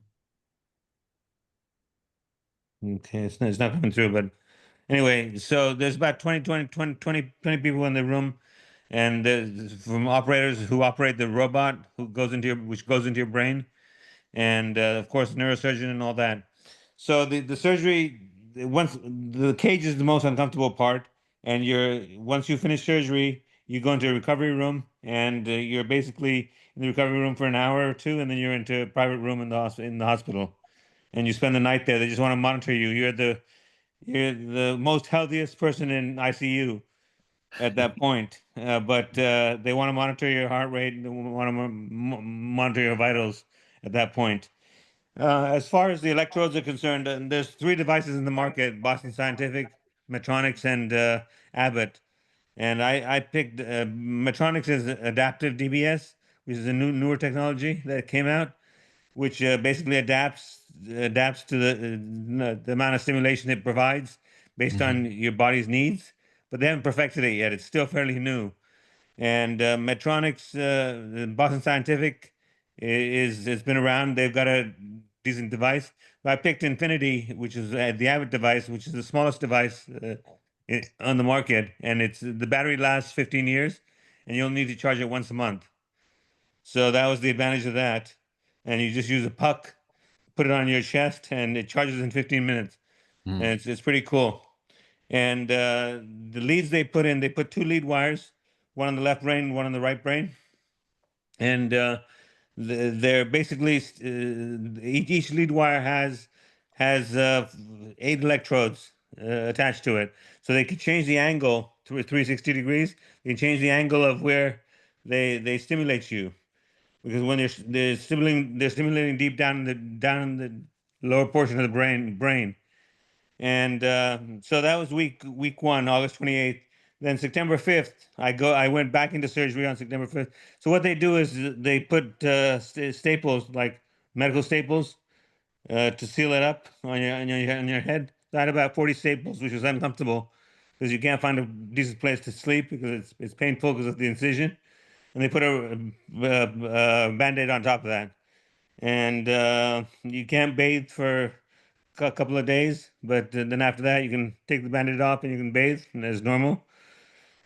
Okay, it's not coming through, but anyway, so there's about 20 people in the room, and there's from operators who operate the robot which goes into your brain, and of course, neurosurgeon and all that. So the surgery, once the cage is the most uncomfortable part, and once you finish surgery, you go into a recovery room, and you're basically in the recovery room for an hour or two, and then you're into a private room in the hospital, and you spend the night there. They just want to monitor you. You're the most healthiest person in ICU at that point, but they want to monitor your heart rate. They want to monitor your vitals at that point. As far as the electrodes are concerned, there's three devices in the market: Boston Scientific, Medtronics, and Abbott. And I picked Medtronics as adaptive DBS, which is a newer technology that came out, which basically adapts to the amount of stimulation it provides based on your body's needs. But they haven't perfected it yet. It's still fairly new. And Medtronics, Boston Scientific, it's been around. They've got a decent device. But I picked Infinity, which is the Abbott device, which is the smallest device on the market, and the battery lasts 15 years, and you'll need to charge it once a month. So that was the advantage of that. And you just use a puck, put it on your chest, and it charges in 15 minutes. Mm. And it's pretty cool. And the leads they put two lead wires, one on the left brain, one on the right brain. And they're basically each lead wire has 8 electrodes attached to it, so they could change the angle to 360 degrees. They can change the angle of where they stimulate you, because when they're stimulating deep down in the lower portion of the brain. And so that was week one, August 28th. Then September 5th, I went back into surgery on September 5th. So what they do is they put staples, like medical staples, to seal it up on your head. So I had about 40 staples, which was uncomfortable because you can't find a decent place to sleep because it's painful because of the incision. And they put a Band-Aid on top of that. And you can't bathe for a couple of days, but then after that, you can take the Band-Aid off and you can bathe as normal.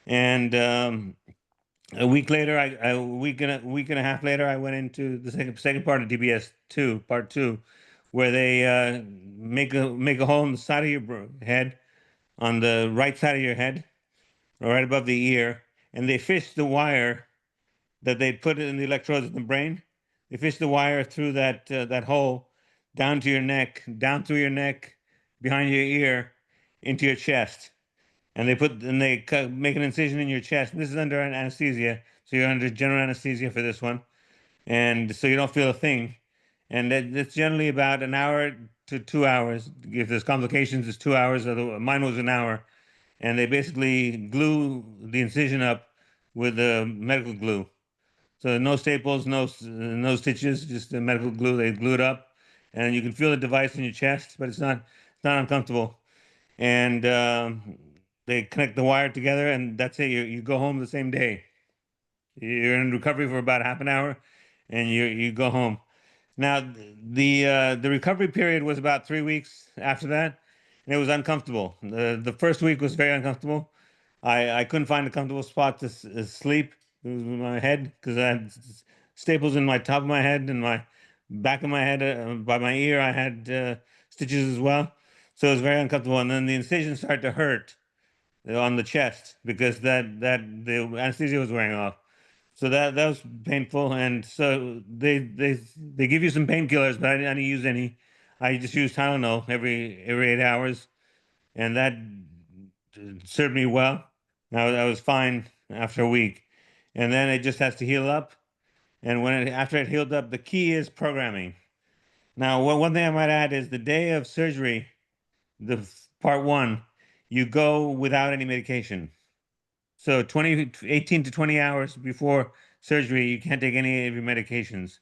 And a week later, a week and a half later, I went into the second part of DBS part two, where they make a hole in the side of your head, on the right side of your head, right above the ear, and they fish the wire that they put in the electrodes in the brain. They fish the wire through that hole down to your neck, down through your neck, behind your ear, into your chest. And they make an incision in your chest. This is under an anesthesia, so you're under general anesthesia for this one, and so you don't feel a thing. And that's generally about an hour to 2 hours. If there's complications, it's 2 hours. Mine was an hour, and they basically glue the incision up with the medical glue. So no staples, no stitches, just the medical glue. They glue it up, and you can feel the device in your chest, but it's not uncomfortable. And they connect the wire together, and that's it. You go home the same day. You're in recovery for about half an hour, and you go home. Now the recovery period was about 3 weeks after that, and it was uncomfortable. The first week was very uncomfortable. I couldn't find a comfortable spot to sleep. It was in my head because I had staples in my top of my head and my back of my head. By my ear, I had stitches as well. So it was very uncomfortable. And then the incision started to hurt on the chest because the anesthesia was wearing off. So that was painful. And so they give you some painkillers, but I didn't use any. I just used Tylenol every 8 hours, and that served me well. I was fine after a week, and then it just has to heal up. And after it healed up, the key is programming. Now, one thing I might add is the day of surgery, part one, you go without any medication. So 18 to 20 hours before surgery, you can't take any of your medications.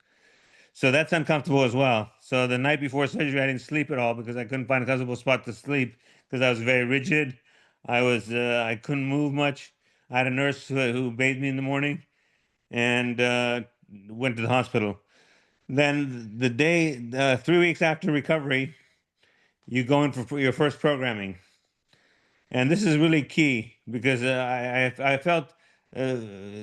So that's uncomfortable as well. So the night before surgery, I didn't sleep at all because I couldn't find a comfortable spot to sleep because I was very rigid. I couldn't move much. I had a nurse who bathed me in the morning, and went to the hospital. Then 3 weeks after recovery, you go in for your first programming. And this is really key because I felt, let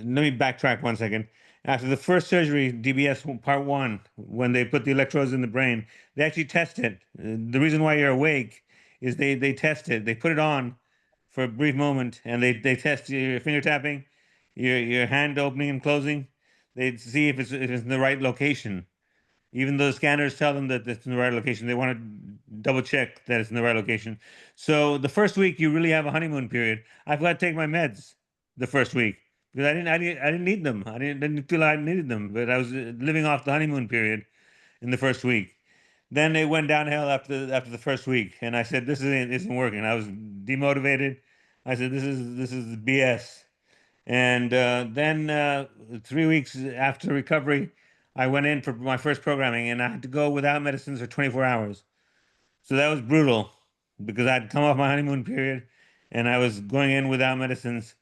me backtrack 1 second. After the first surgery, DBS part one, when they put the electrodes in the brain, they actually test it. The reason why you're awake is they test it. They put it on for a brief moment, and they test your finger tapping, your hand opening and closing. They see if it's in the right location. Even though the scanners tell them that it's in the right location, they want to double check that it's in the right location. So the first week you really have a honeymoon period. I've got to take my meds the first week because I didn't need them. I didn't feel I needed them, but I was living off the honeymoon period in the first week. Then it went downhill after the first week, and I said this isn't working. I was demotivated. I said this is BS. And then 3 weeks after recovery, I went in for my first programming, and I had to go without medicines for 24 hours. So that was brutal because I'd come off my honeymoon period, and I was going in without medicines.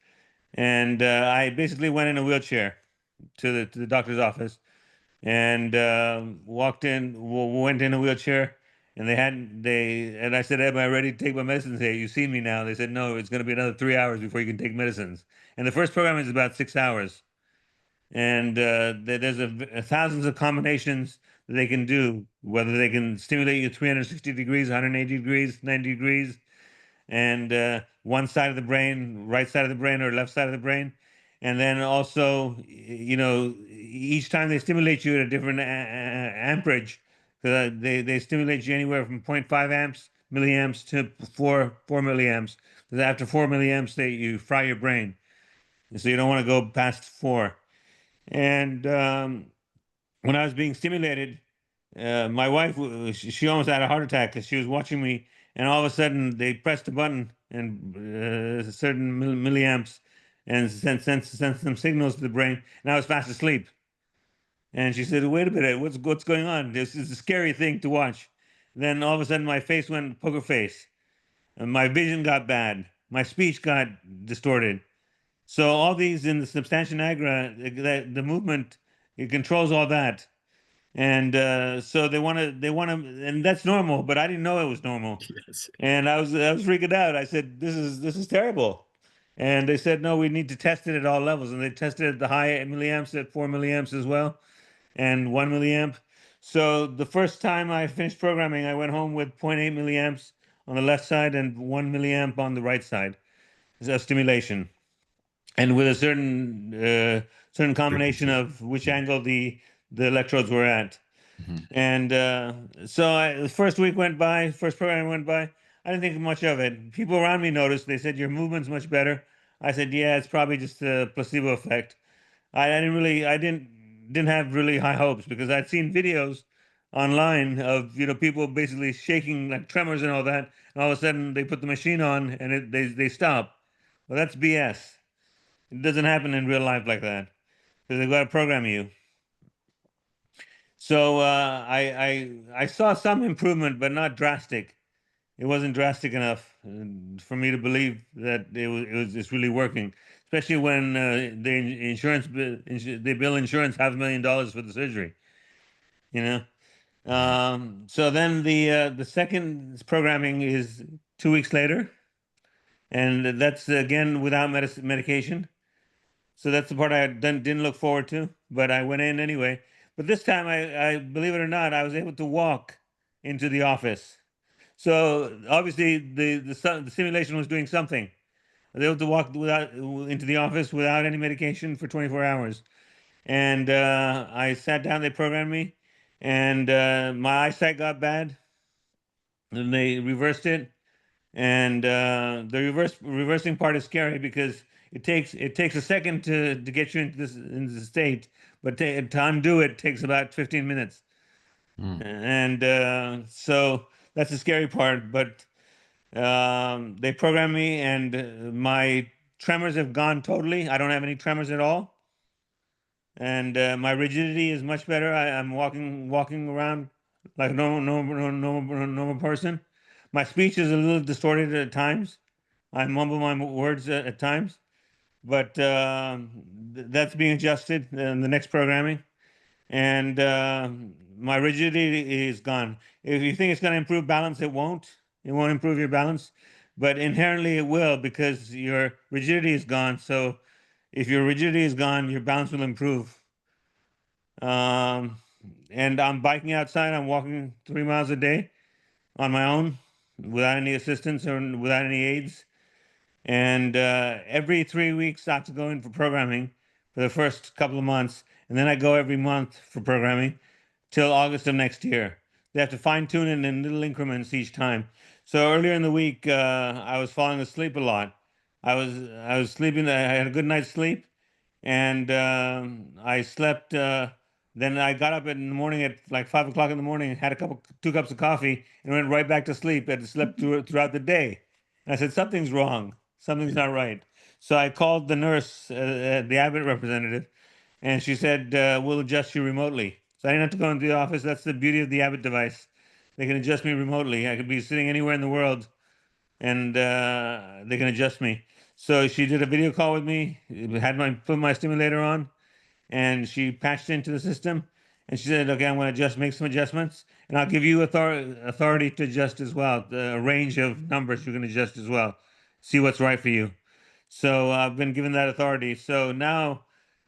And I basically went in a wheelchair to the doctor's office, and went in a wheelchair, and I said, "Am I ready to take my medicines? Hey, you see me now?" They said, "No, it's going to be another 3 hours before you can take medicines." And the first program is about 6 hours, and there's thousands of combinations that they can do, whether they can stimulate you 360 degrees, 180 degrees, 90 degrees, and one side of the brain, right side of the brain, or left side of the brain. And then also, each time they stimulate you at a different amperage, they stimulate you anywhere from 0.5 amps, milliamps to 4 milliamps. Because after 4 milliamps, you fry your brain. And so you don't want to go past 4. And when I was being stimulated, my wife, she almost had a heart attack because she was watching me, and all of a sudden they pressed a button and certain milliamps and sent some signals to the brain, and I was fast asleep. And she said, "Wait a minute, what's going on? This is a scary thing to watch." Then all of a sudden my face went poker face, and my vision got bad, my speech got distorted. So all these in the substantia nigra, the movement, it controls all that. And so and that's normal, but I didn't know it was normal. Yes. And I was freaking out. I said, this is terrible. And they said, no, we need to test it at all levels. And they tested at the high milliamps at 4 milliamps as well, and 1 milliamp. So the first time I finished programming, I went home with 0.8 milliamps on the left side and 1 milliamp on the right side of stimulation, and with a certain combination of which angle the electrodes were at. Mhm. And so the first week went by, first program went by. I didn't think much of it. People around me noticed. They said, "Your movement's much better." I said, "Yeah, it's probably just a placebo effect." I didn't have really high hopes because I'd seen videos online of people basically shaking like tremors and all that, and all of a sudden they put the machine on and they stop. Well, that's BS. It doesn't happen in real life like that because they've got to program you. So I saw some improvement, but not drastic. It wasn't drastic enough for me to believe that it's really working. Especially when they bill insurance $500,000 for the surgery. You know. So then the second programming is 2 weeks later, and that's again without medication. So that's the part I didn't look forward to, but I went in anyway. But this time, I believe it or not, I was able to walk into the office. So obviously, the simulation was doing something. I was able to walk into the office without any medication for 24 hours. And I sat down. They programmed me, and my eyesight got bad. And they reversed it. And the reversing part is scary because it takes a second to get you into the state, but to undo it takes about 15 minutes. Mm. And so that's the scary part. But they programmed me, and my tremors have gone totally. I don't have any tremors at all, and my rigidity is much better. I'm walking around like a normal person. My speech is a little distorted at times. I mumble my words at times, but that's being adjusted in the next programming. And my rigidity is gone. If you think it's going to improve balance, it won't. It won't improve your balance, but inherently it will because your rigidity is gone. So if your rigidity is gone, your balance will improve. Um, and I'm biking outside. I'm walking 3 miles a day on my own. without any assistance or without any aids. And every 3 weeks, I have to go in for programming for the first couple of months, and then I go every month for programming till August of next year. They have to fine tune it in little increments each time. So earlier in the week, I was falling asleep a lot. I was sleeping. I had a good night's sleep, and I slept. Then I got up in the morning at like 5 o'clock in the morning, had 2 cups of coffee, and went right back to sleep. And slept throughout the day. And I said, something's wrong. Something's not right. So I called the nurse, the Abbott representative, and she said, we'll adjust you remotely. So I didn't have to go into the office. That's the beauty of the Abbott device. They can adjust me remotely. I could be sitting anywhere in the world, and they can adjust me. So she did a video call with me, put my stimulator on, and she patched into the system. And she said, okay, I'm going to make some adjustments, and I'll give you authority to adjust as well, the range of numbers you can adjust as well. See what's right for you. So I've been given that authority. So now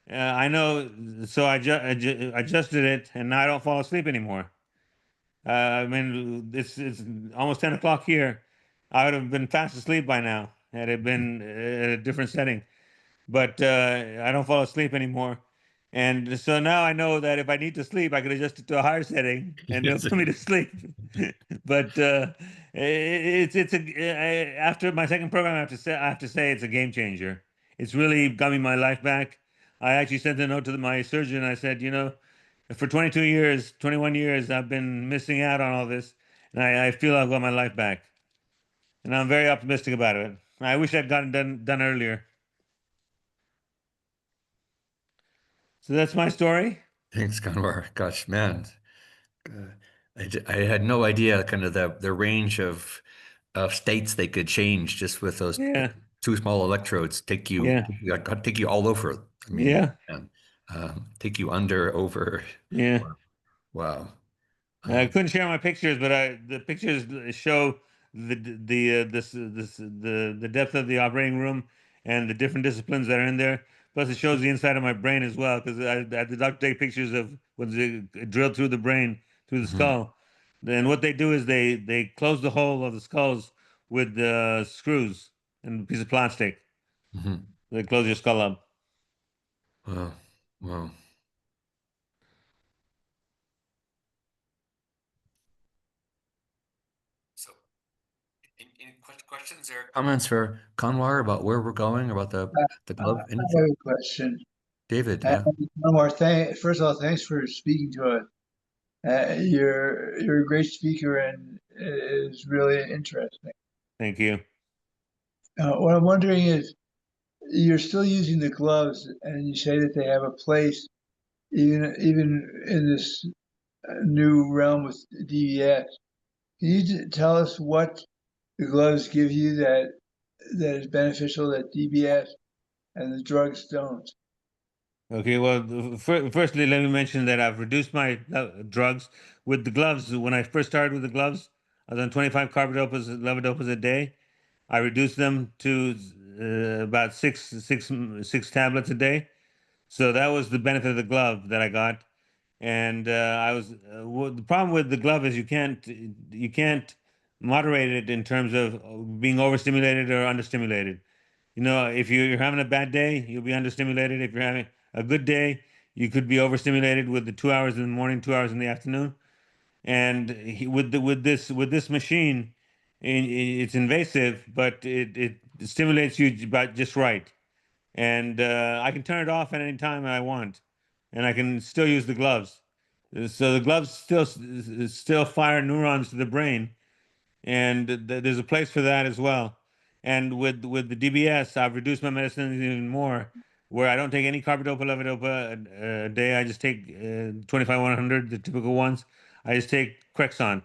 I know. So I adjusted it, and now I don't fall asleep anymore. I mean, it's almost 10 o'clock here. I would have been fast asleep by now had it been a different setting. But I don't fall asleep anymore. And so now I know that if I need to sleep, I can adjust it to a higher setting, and it'll put me to sleep. But after my second program, I have to say it's a game changer. It's really got me my life back. I actually sent a note to my surgeon. I said, for 22 years, 21 years, I've been missing out on all this, and I feel I've got my life back, and I'm very optimistic about it. I wish I'd gotten done earlier. So that's my story. Thanks, Kanwar. Gosh, man. I had no idea kind of the range of states they could change just with those Yeah, two small electrodes. yeah, Take you all over. I mean, yeah, man, take you under, over. yeah. Wow. I couldn't share my pictures, but the pictures show the depth of the operating room and the different disciplines that are in there. Plus, it shows the inside of my brain as well, because the doctor take pictures of when they drilled through the brain, through the Mhm, skull. Then what they do is they close the hole of the skulls with the screws and a piece of plastic. mhm. They close your skull up. Wow. Wow. So, any questions or comments for Kanwar about where we're going, about the I glove have industry? a question. David, yeah. One more thing. First of all, thanks for speaking to us. You're a great speaker and it is really interesting. Thank you. What I'm wondering is, you're still using the gloves, and you say that they have a place even in this new realm with DVS. Can you tell us what the gloves give you that is beneficial that DBS and the drugs don't? Okay, well, firstly, let me mention that I've reduced my drugs with the gloves. When I first started with the gloves, I was on 25 carbidopas, levodopas a day. I reduced them to about six tablets a day. So that was the benefit of the glove that I got. And the problem with the glove is you can't moderate it in terms of being overstimulated or understimulated. If you're having a bad day, you'll be understimulated. If you're having a good day, you could be overstimulated with the 2 hours in the morning, 2 hours in the afternoon. And with this machine, it's invasive, but it stimulates you about just right. And I can turn it off at any time I want, and I can still use the gloves. So the gloves still fire neurons to the brain, and there's a place for that as well. And with the DBS, I've reduced my medicine even more, where I don't take any carbidopa, levodopa a day. I just take 25/100, the typical ones. I just take Crexont,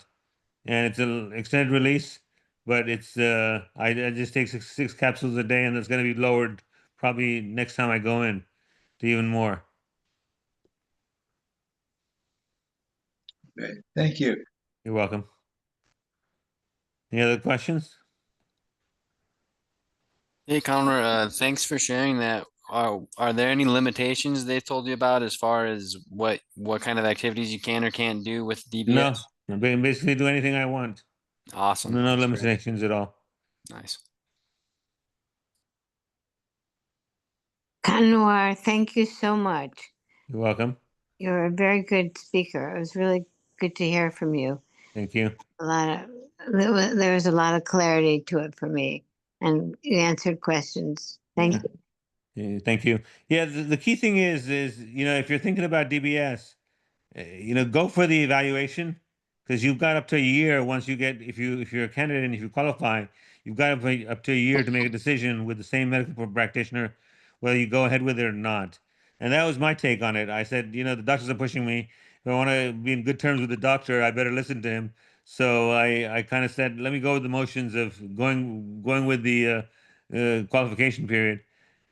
and it's an extended release, but I just take six capsules a day, and it's going to be lowered probably next time I go in to even more. Okay, thank you. You're welcome. Any other questions? Hey, Connor, thanks for sharing that. Are there any limitations they've told you about as far as what kind of activities you can or can't do with DBS? No, I basically do anything I want. Awesome. No That's great. limitations at all. Nice. Kanwar, thank you so much. You're welcome. You're a very good speaker. It was really good to hear from you. Thank you. There was a lot of clarity to it for me, and you answered questions. Thank Yeah. you. Yeah, thank you. Yeah, the key thing is if you're thinking about DBS, go for the evaluation, because you've got up to a year once you get, if you're a candidate and if you qualify, you've got up to a year to make a decision with the same medical practitioner whether you go ahead with it or not. And that was my take on it. I said, the doctors are pushing me. If I want to be in good terms with the doctor, I better listen to him. So I kind of said, let me go with the motions of going with the qualification period.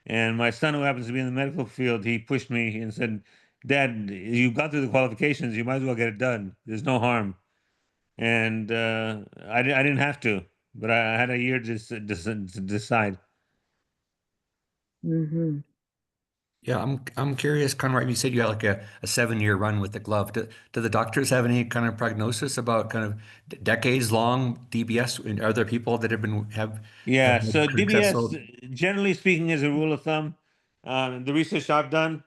And my son, who happens to be in the medical field, he pushed me and said, Dad, you got through the qualifications. You might as well get it done. There's no harm. And I didn't have to, but I had a year to decide. Hmm. Yeah, I'm curious, Conrad. You said you had like a 7-year run with the glove. Do the doctors have any kind of prognosis about kind of decades long DBS? Are there people that have Yeah, had so DBS, successful? generally speaking, is a rule of thumb. The research I've done,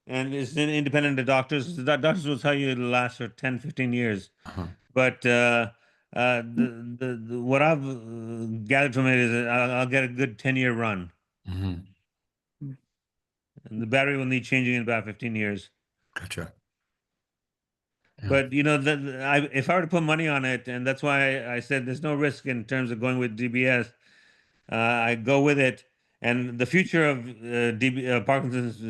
and it's independent of doctors, the doctors will tell you it'll last for 10, 15 years. Uh-huh. But what I've gathered from it is that I'll get a good 10-year run. Hmm. And the battery will need changing in about 15 years. Gotcha. Yeah. But if I were to put money on it, and that's why I said there's no risk in terms of going with DBS, I go with it. And the future of Parkinson's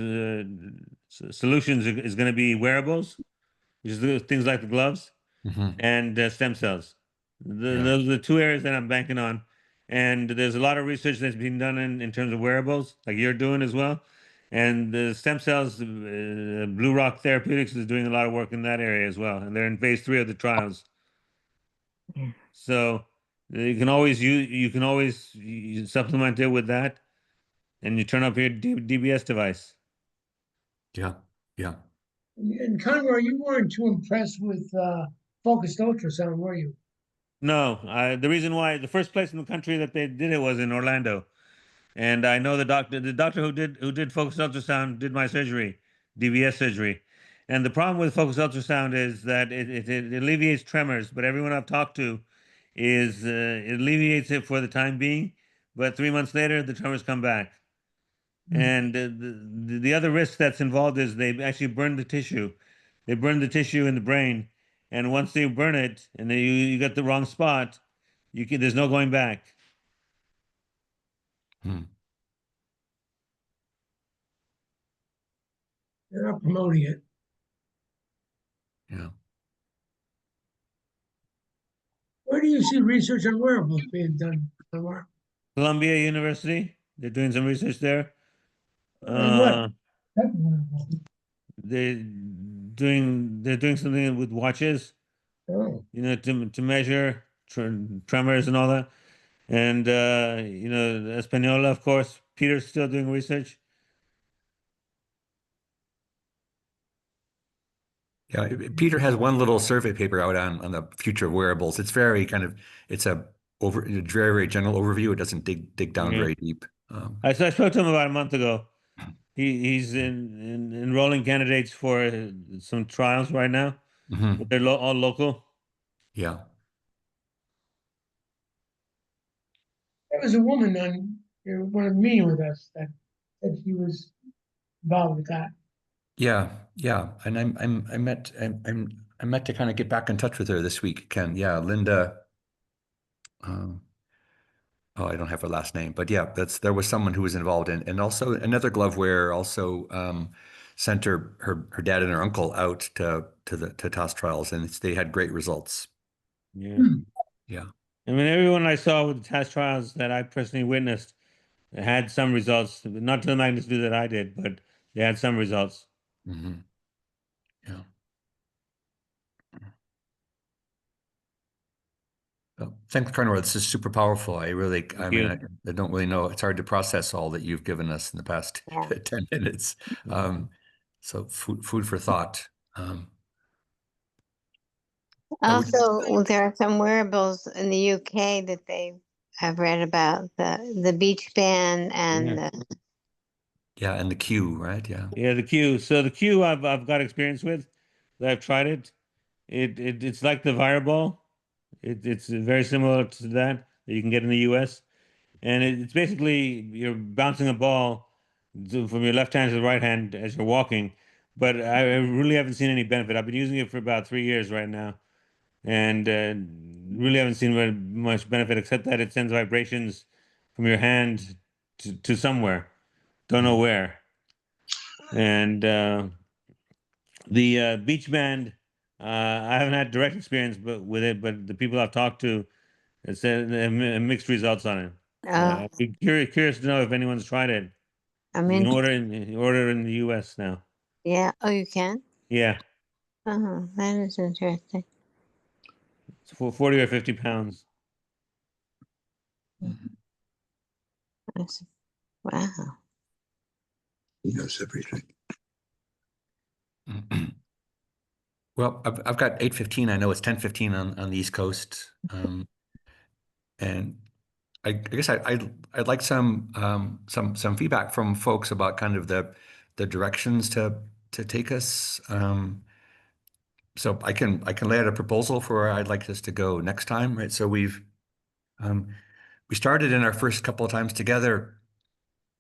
solutions is going to be wearables, which is things like the gloves, Hmm. and stem cells. Yeah. Those are the two areas that I'm banking on. And there's a lot of research that's been done in terms of wearables, like you're doing as well. And the stem cells, Blue Rock Therapeutics is doing a lot of work in that area as well. And they're in phase 3 of the trials. Yeah. So you can always supplement it with that, and you turn up your DBS device. Yeah. Yeah. And Conroy, you weren't too impressed with focused ultrasound, were you? No, the reason why the first place in the country that they did it was in Orlando. And I know the doctor who did focused ultrasound did my surgery, DBS surgery. And the problem with focused ultrasound is that it alleviates tremors, but everyone I've talked to is it alleviates it for the time being, but 3 months later the tremors come back. And the other risk that's involved is they actually burn the tissue. They burn the tissue in the brain, and once they burn it and you get the wrong spot, there's no going back. Hmm. They're not promoting it. Yeah. Where do you see research on wearables being done, Conroy? Columbia University, they're doing some research there. And what? Uh, they're doing something with watches, Oh, to measure tremors and all that. And Espanola, of course. Peter's still doing research. Yeah. Peter has one little survey paper out on the future of wearables. It's very it's a very, very general overview. It doesn't dig down Yeah. very deep. I spoke to him about a month ago. He's in enrolling candidates for some trials right now, but Mhm. they're all local. Yeah. there was a woman on one of the meeting with us that said she was involved with that. Yeah. Yeah. And I met to kind of get back in touch with her this week, Ken. Yeah. Linda. Um, oh, I don't have her last name, but yeah, there was someone who was involved in, and also another glove wearer also sent her dad and her uncle out to TOS trials, and they had great results. Yeah. Hmm. Yeah. I mean, everyone I saw with the test trials that I personally witnessed had some results, not to the magnitude that I did, but they had some results. Hmm. Yeah. Well, thanks, Carnor. This is super powerful. I Thank mean, you. I don't really know. It's hard to process all that you've given us in the past Yeah. 10 minutes. So food for thought. Um, Also, there are some wearables in the UK that I've read about, the beach band and Yeah. Yeah, and the Q, right? Yeah. Yeah, the Q. So the Q I've got experience with. I've tried it. It's like the Fireball. It's very similar to that you can get in the US. And it's basically you're bouncing a ball from your left hand to the right hand as you're walking. But I really haven't seen any benefit. I've been using it for about 3 years right now, and really haven't seen very much benefit except that it sends vibrations from your hand to somewhere. Don't know where. And the beach band, I haven't had direct experience with it, but the people I've talked to said they have mixed results on it. oh, I'd be curious to know if anyone's tried it. I'm You can in. order in the US now. Yeah. Oh, you can. Yeah, Oh, that is interesting. it's for 40 or 50 pounds. That's, wow. No separation. Well, I've got 8:15. I know it's 10:15 on the East Coast. And I guess I'd like some feedback from folks about kind of the directions to take us. So I can lay out a proposal for where I'd like us to go next time, right? So um, we started in our first couple of times together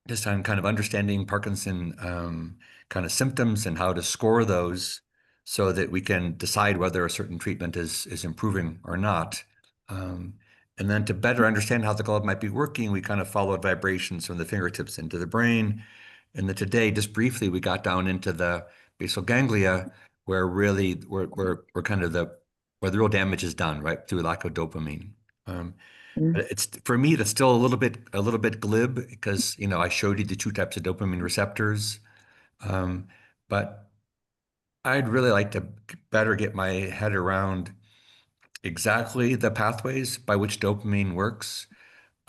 just on kind of understanding Parkinson kind of symptoms and how to score those so that we can decide whether a certain treatment is improving or not. And then to better understand how the glove might be working, we kind of followed vibrations from the fingertips into the brain. And then today, just briefly, we got down into the basal ganglia where really we're kind of where the real damage is done, right, through lack of dopamine. Mm. But it's for me, that's still a little bit glib because I showed you the two types of dopamine receptors. But I'd really like to better get my head around exactly the pathways by which dopamine works.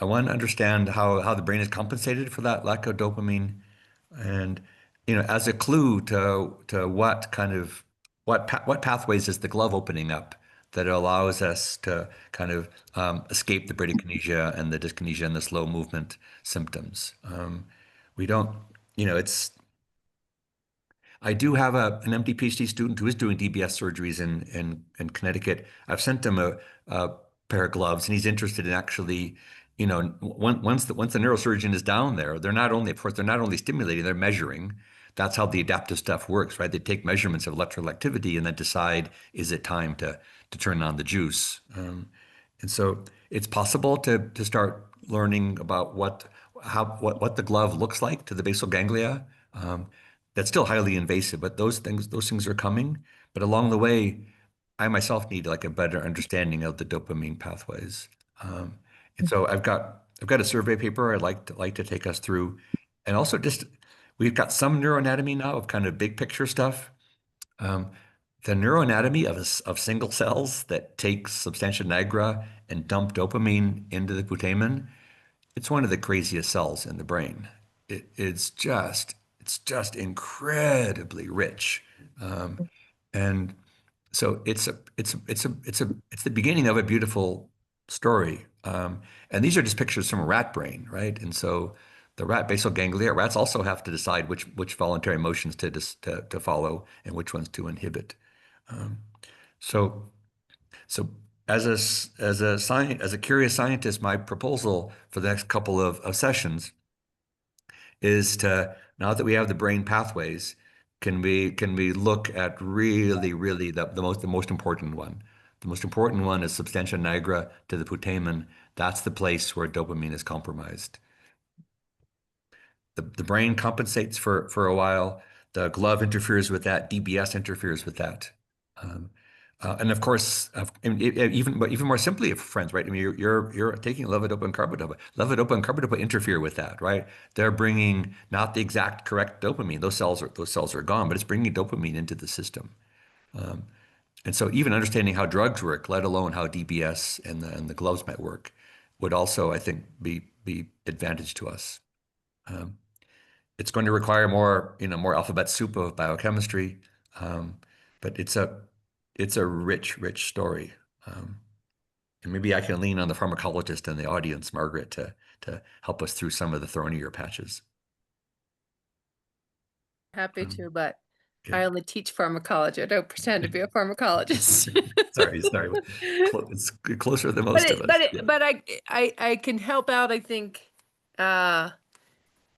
I want to understand how the brain is compensated for that lack of dopamine, and as a clue to what pathways is the glove opening up that allows us to kind of escape the bradykinesia and the dyskinesia and the slow movement symptoms. We don't, it's I do have an MD PhD student who is doing DBS surgeries in Connecticut. I've sent him a pair of gloves, and he's interested in actually, once the neurosurgeon is down there, they're not only, of course, they're not only stimulating, they're measuring. That's how the adaptive stuff works, right? They take measurements of electrical activity and then decide, is it time to turn on the juice? And so it's possible to start learning about what the glove looks like to the basal ganglia. That's still highly invasive, but those things are coming. But along the way, I myself need like a better understanding of the dopamine pathways. And so I've got a survey paper I'd like to take us through, and also just we've got some neuroanatomy now of kind of big picture stuff. Um, the neuroanatomy of single cells that take substantia nigra and dump dopamine into the putamen, it's one of the craziest cells in the brain. It's just incredibly rich, and so it's the beginning of a beautiful story. And these are just pictures from a rat brain, right? And so the rat basal ganglia, rats also have to decide which voluntary motions to follow and which ones to inhibit. Um, so so as a curious scientist, my proposal for the next couple of sessions is to, now that we have the brain pathways, can we look at really the most important one. The most important one is substantia nigra to the putamen. That's the place where dopamine is compromised. The brain compensates for a while. The glove interferes with that. DBS interferes with that. Um, and of course, even more simply, if friends, right? I mean, you're taking levodopa and carbidopa. Levodopa and carbidopa interfere with that, right? They're bringing not the exact correct dopamine. Those cells are gone, but it's bringing dopamine into the system. And so, even understanding how drugs work, let alone how DBS and the gloves might work, would also, I think, be advantage to us. It's going to require more alphabet soup of biochemistry, but it's a rich, rich story. And maybe I can lean on the pharmacologist in the audience, Margaret, to help us through some of the thornier patches. Happy to, but yeah. I only teach pharmacology. I don't pretend to be a pharmacologist. sorry. It's closer than most of us. But I can help out, I think, at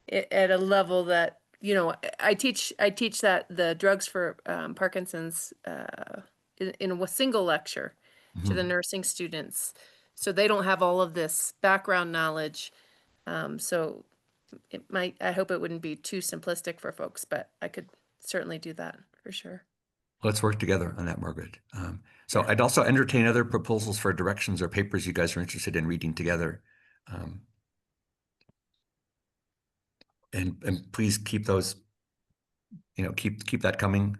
a level that, you know, I teach that the drugs for Parkinson's in a single lecture to the nursing students, so they don't have all of this background knowledge. So it might, I hope it wouldn't be too simplistic for folks, but I could certainly do that for sure. Let's work together on that, Margaret. So I'd also entertain other proposals for directions or papers you guys are interested in reading together. And please keep those, keep that coming.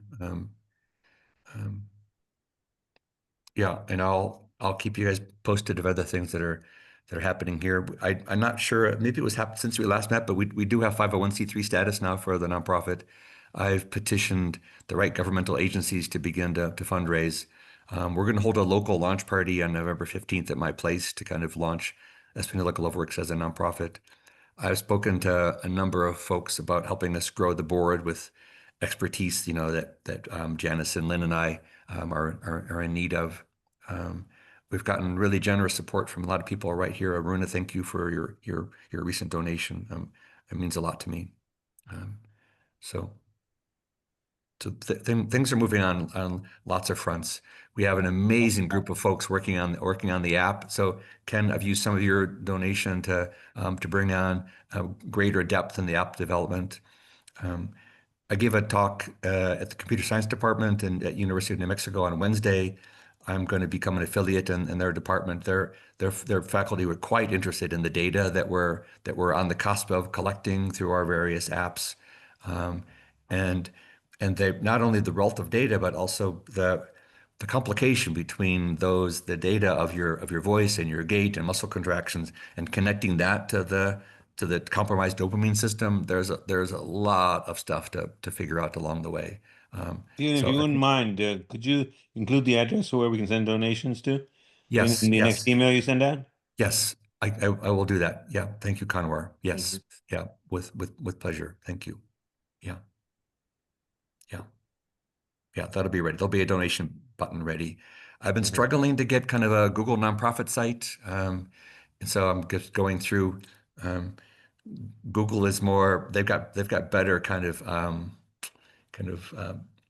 Yeah, and I'll keep you guys posted of other things that are happening here. I'm not sure, maybe it was happened since we last met, but we do have 501c3 status now for the nonprofit. I've petitioned the right governmental agencies to begin to fundraise. We're going to hold a local launch party on November 15th at my place to kind of launch Espanola GloveWorks as a nonprofit. I've spoken to a number of folks about helping us grow the board with expertise, that Janice and Lynn and I are in need of. We've gotten really generous support from a lot of people right here. Aruna, thank you for your recent donation. It means a lot to me. So things are moving on lots of fronts. We have an amazing group of folks working on the app. So Ken, I've used some of your donation to bring on greater depth in the app development. I gave a talk at the computer science department and at University of New Mexico on Wednesday. I'm going to become an affiliate in their department. Their faculty were quite interested in the data that we're on the cusp of collecting through our various apps, and they not only the wealth of data, but also the complication between the data of your voice and your gait and muscle contractions, and connecting that to the compromised dopamine system. There's a lot of stuff to figure out along the way. If you wouldn't mind, could you include the address where we can send donations to? Yes, in the next email you send out? Yes, I will do that. Yeah, thank you, Kanwar. Yes, yeah, with pleasure. Thank you. Yeah, that'll be ready. There'll be a donation button ready. I've been struggling to get kind of a Google nonprofit site, and so I'm just going through. Google is more. They've got better kind of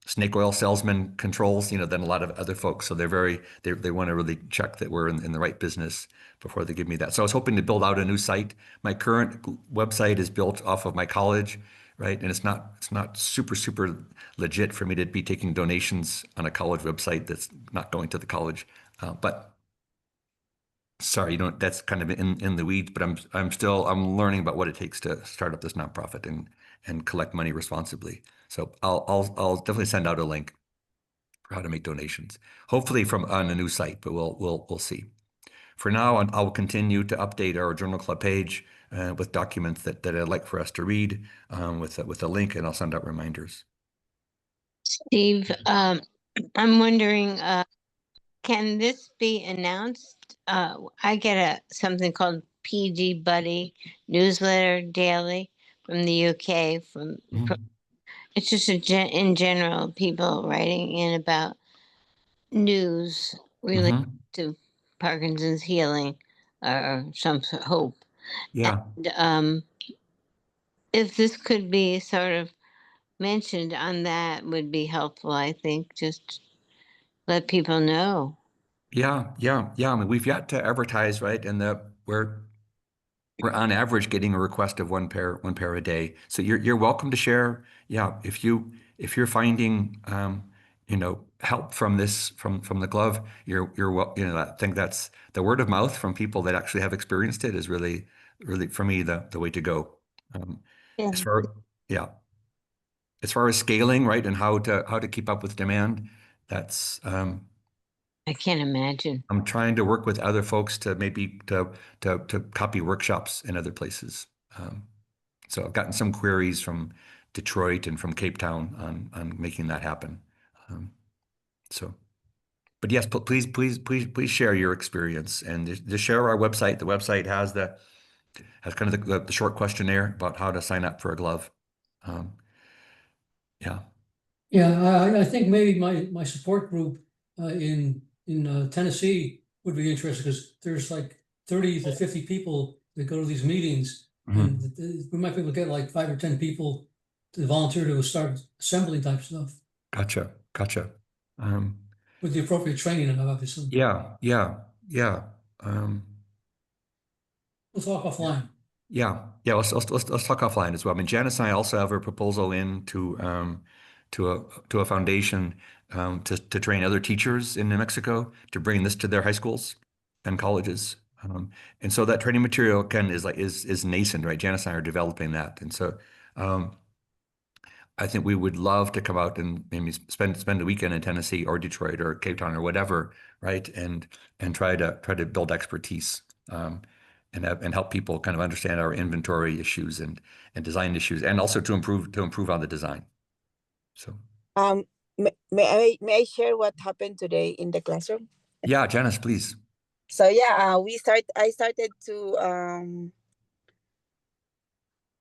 snake oil salesman controls, than a lot of other folks. So they want to really check that we're in the right business before they give me that. So I was hoping to build out a new site. My current website is built off of my college, right? And it's not super legit for me to be taking donations on a college website that's not going to the college. But sorry, that's kind of in the weeds, but I'm learning about what it takes to start up this nonprofit and collect money responsibly. So I'll definitely send out a link for how to make donations, hopefully on a new site, but we'll see. For now, I will continue to update our Journal Club page with documents that I'd like for us to read with a link, and I'll send out reminders. Steve, I'm wondering, can this be announced? I get something called PG Buddy newsletter daily from the UK. It's just in general, people writing in about news related to Parkinson's healing or some hope. Yeah. And, if this could be sort of mentioned on that would be helpful, I think, just let people know. Yeah. I mean, we've yet to advertise, right? And we're on average getting a request of one pair a day. So you're welcome to share. Yeah, if you're finding help from the glove, I think that's the word of mouth from people that actually have experienced it is really for me the way to go. As far as scaling, right, and how to keep up with demand, that's I can't imagine. I'm trying to work with other folks to maybe to copy workshops in other places. So I've gotten some queries from Detroit and from Cape Town on making that happen. So but yes, please share your experience and just share our website. The website has kind of the short questionnaire about how to sign up for a glove. Yeah. Yeah, I think maybe my support group in Tennessee would be interested because there's like 30 to 50 people that go to these meetings, and we might be able to get like 5 or 10 people to volunteer to start assembling type stuff Gotcha. with the appropriate training, obviously. Yeah. We'll talk offline. Yeah. Let's talk offline as well. I mean, Janice and I also have a proposal in to a foundation to train other teachers in New Mexico to bring this to their high schools and colleges. And so that training material is nascent, right? Janice and I are developing that, and so I think we would love to come out and maybe spend a weekend in Tennessee or Detroit or Cape Town or whatever, right? And try to build expertise. And help people kind of understand our inventory issues and design issues, and also to improve on the design. So may I share what happened today in the classroom? yeah, Janice, please. So yeah, I started to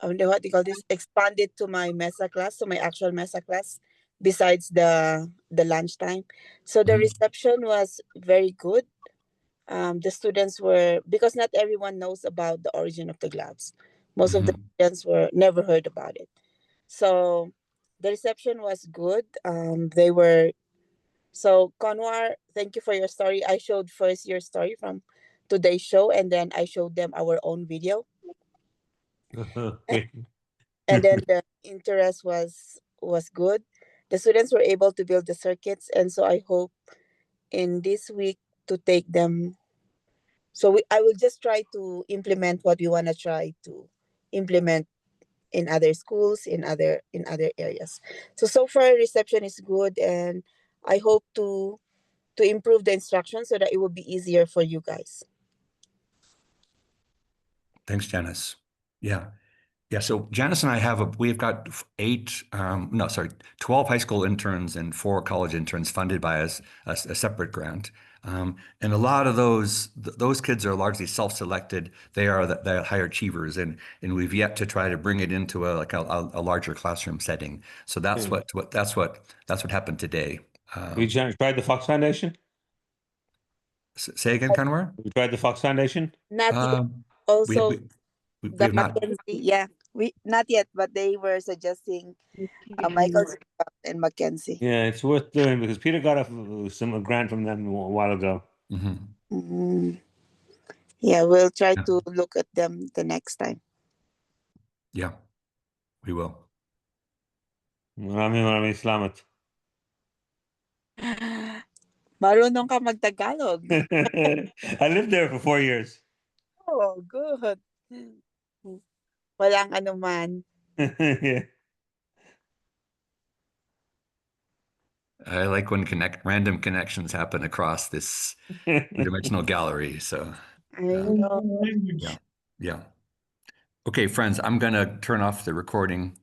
what do you call this? Expanded to my mesa class, to my actual mesa class, besides the lunchtime. So the reception was very good. The students were, because not everyone knows about the origin of the gloves. Most of the students were never heard about it. So the reception was good. They were, so Kanwar, thank you for your story. I showed first your story from today's show, and then I showed them our own video. Okay. And then the interest was good. The students were able to build the circuits, and so I hope in this week to take them. So I will just try to implement what we want to try to implement in other schools, in other areas. So far reception is good, and I hope to improve the instruction so that it will be easier for you guys. Thanks, Janice. Yeah. So Janice and I we've got 12 high school interns and 4 college interns funded by a separate grant. And a lot of those kids are largely self-selected. They are the higher achievers, and we've yet to try to bring it into a larger classroom setting. So that's what happened today. We tried the Fox Foundation? Say again, Kanwar? We tried the Fox Foundation? Not yet. Also, we the have not. Mackenzie, yeah, we not yet, but they were suggesting Michael and Mackenzie. Yeah, it's worth doing because Peter got a grant from them a while ago. Yeah, we'll try to look at them the next time. Yeah, we will. Maraming salamat. Marunong ka mag-Tagalog. I lived there for 4 years. Oh, good. Walang anuman. Yeah. I like when random connections happen across this dimensional gallery. So I know. yeah. Okay, friends, I'm gonna turn off the recording.